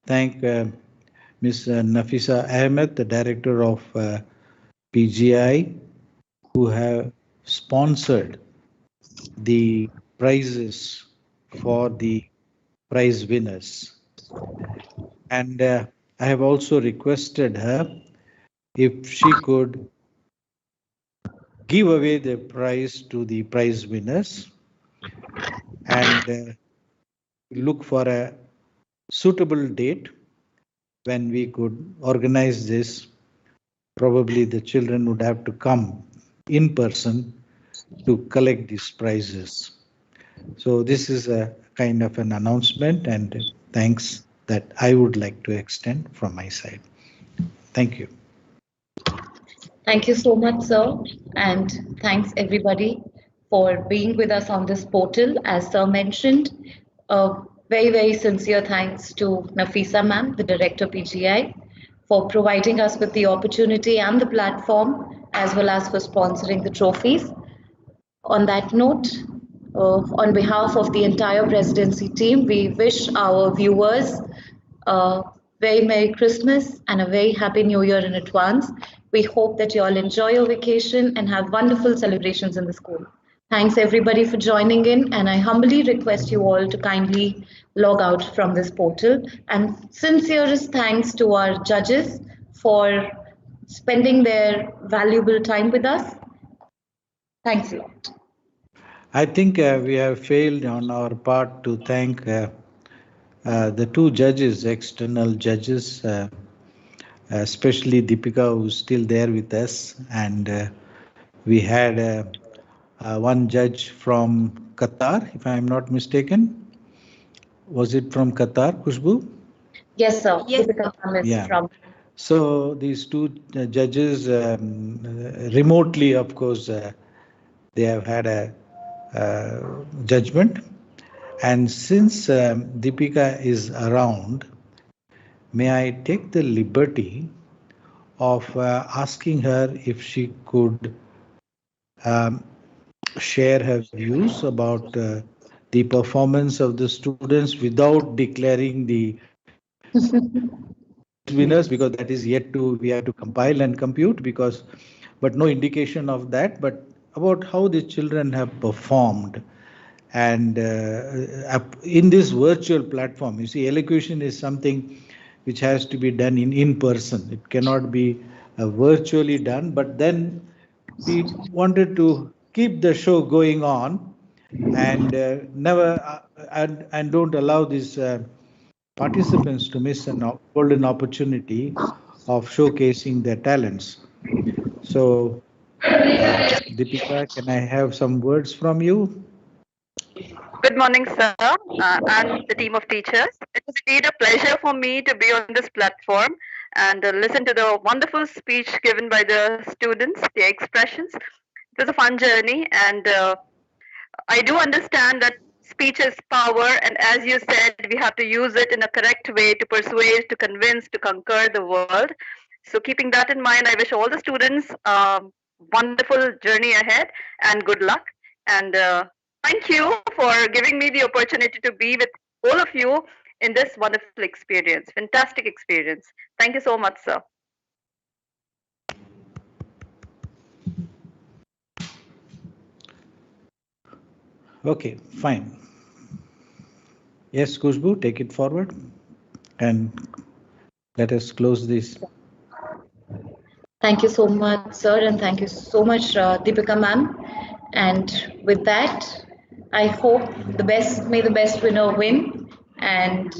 thank Ms. Nafisa Ahmed, the director of PGI, who have sponsored the prizes for the prize winners. And I have also requested her if she could give away the prize to the prize winners and look for a suitable date when we could organize this. Probably the children would have to come in person to collect these prizes. So this is a kind of an announcement and thanks that I would like to extend from my side. Thank you. Thank you so much, sir. And thanks everybody for being with us on this portal. As sir mentioned, a very, very sincere thanks to Nafisa ma'am, the director PGI, for providing us with the opportunity and the platform, as well as for sponsoring the trophies. On that note, on behalf of the entire presidency team, we wish our viewers a very Merry Christmas and a very Happy New Year in advance. We hope that you all enjoy your vacation and have wonderful celebrations in the school. Thanks everybody for joining in, and I humbly request you all to kindly log out from this portal. And sincerest thanks to our judges for spending their valuable time with us. Thanks a lot. I think we have failed on our part to thank the two judges, external judges, especially Deepika, who's still there with us. And we had one judge from Qatar, if I'm not mistaken. Was it from Qatar, Khushbu? Yes, sir. Yes, Deepika ma'am is Yeah. from. So these two judges remotely, of course, they have had a judgment. And since Deepika is around, may I take the liberty of asking her if she could share her views about the performance of the students without declaring the winners, because that is yet to, we have to compile and compute, because, but no indication of that, but about how the children have performed. And in this virtual platform, you see, elocution is something which has to be done in person. It cannot be virtually done, but then we wanted to keep the show going on and never and don't allow these participants to miss an golden opportunity of showcasing their talents. So, Deepika, can I have some words from you? Good morning, sir, and the team of teachers. It is indeed a pleasure for me to be on this platform and listen to the wonderful speech given by the students, their expressions. It was a fun journey, and I do understand that speech is power, and as you said, we have to use it in a correct way to persuade, to convince, to conquer the world. So, keeping that in mind, I wish all the students wonderful journey ahead and good luck. And thank you for giving me the opportunity to be with all of you in this wonderful experience, fantastic experience. Thank you so much, sir. Okay, fine. Yes, Khushbu, take it forward and let us close this. Thank you so much, sir, and thank you so much, Deepika ma'am. And with that, I hope may the best winner win. And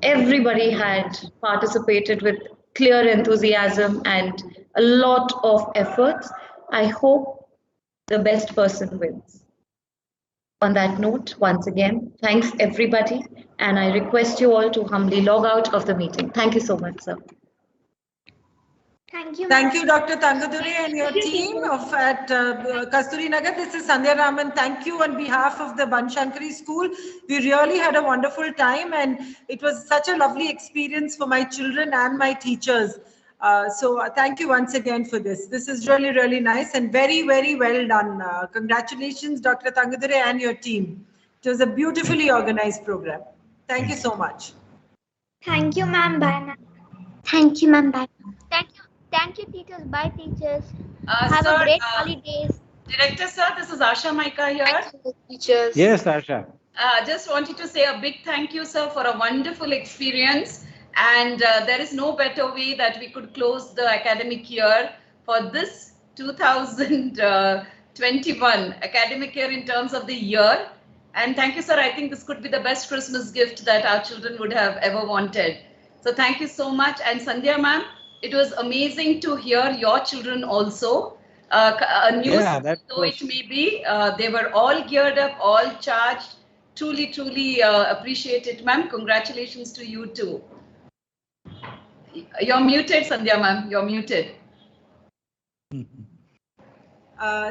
everybody had participated with clear enthusiasm and a lot of efforts. I hope the best person wins. On that note, once again, thanks everybody, and I request you all to humbly log out of the meeting. Thank you so much, sir. Thank you. Thank you, Dr. Tanguduri and your team of at Kasturi Nagar. This is Sandhya Raman. Thank you on behalf of the Banshankari School. We really had a wonderful time, and it was such a lovely experience for my children and my teachers. So thank you once again for this. This is really, really nice and very, very well done. Congratulations, Dr. Tanguduri and your team. It was a beautifully organized program. Thank you so much. Thank you, ma'am. Bye, ma'am. Thank you, ma'am. Bye. Thank you, teachers. Bye, teachers. Have sir, a great holidays. Director, sir, this is Asha Maika here. Teachers. Yes, Asha. Just wanted to say a big thank you, sir, for a wonderful experience. And there is no better way that we could close the academic year for this 2021 academic year in terms of the year. And thank you, sir. I think this could be the best Christmas gift that our children would have ever wanted. So thank you so much. And Sandhya ma'am, it was amazing to hear your children also. A new Yeah, though it may be, they were all geared up, all charged, Truly appreciate it, ma'am. Congratulations to you too. You're muted, Sandhya ma'am. You're muted.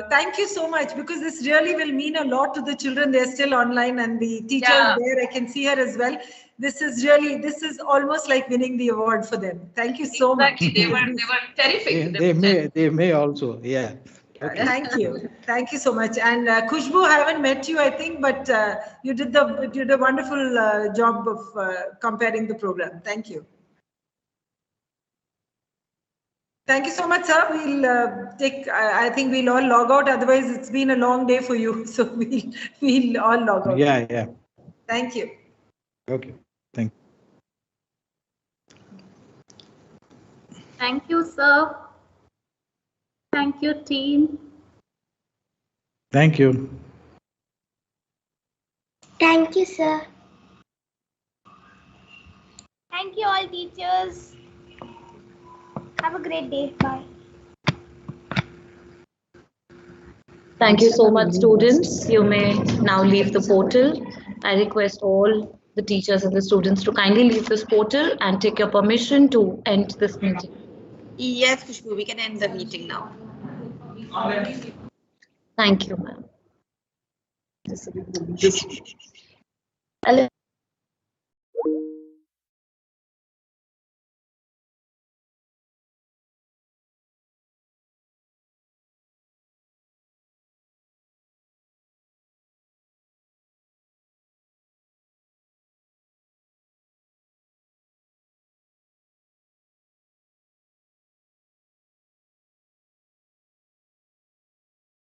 Thank you so much, because this really will mean a lot to the children. They're still online, and the teachers there, I can see her as well. This is almost like winning the award for them. Thank you so much. They were terrific. They may also, yeah. Okay. Thank you so much. And Khushbu, I haven't met you, I think, but you did a wonderful job of comparing the program. Thank you. Thank you so much, sir. We'll take. I think we'll all log out. Otherwise, it's been a long day for you. So we'll all log out. Yeah. Thank you. Okay. Thank you. Thank you, sir. Thank you, team. Thank you. Thank you, sir. Thank you all teachers. Have a great day. Bye. Thank you so much, students. You may now leave the portal. I request all the teachers and the students to kindly leave this portal and take your permission to end this meeting. Yes, Khushbu, we can end the meeting now. Thank you, ma'am.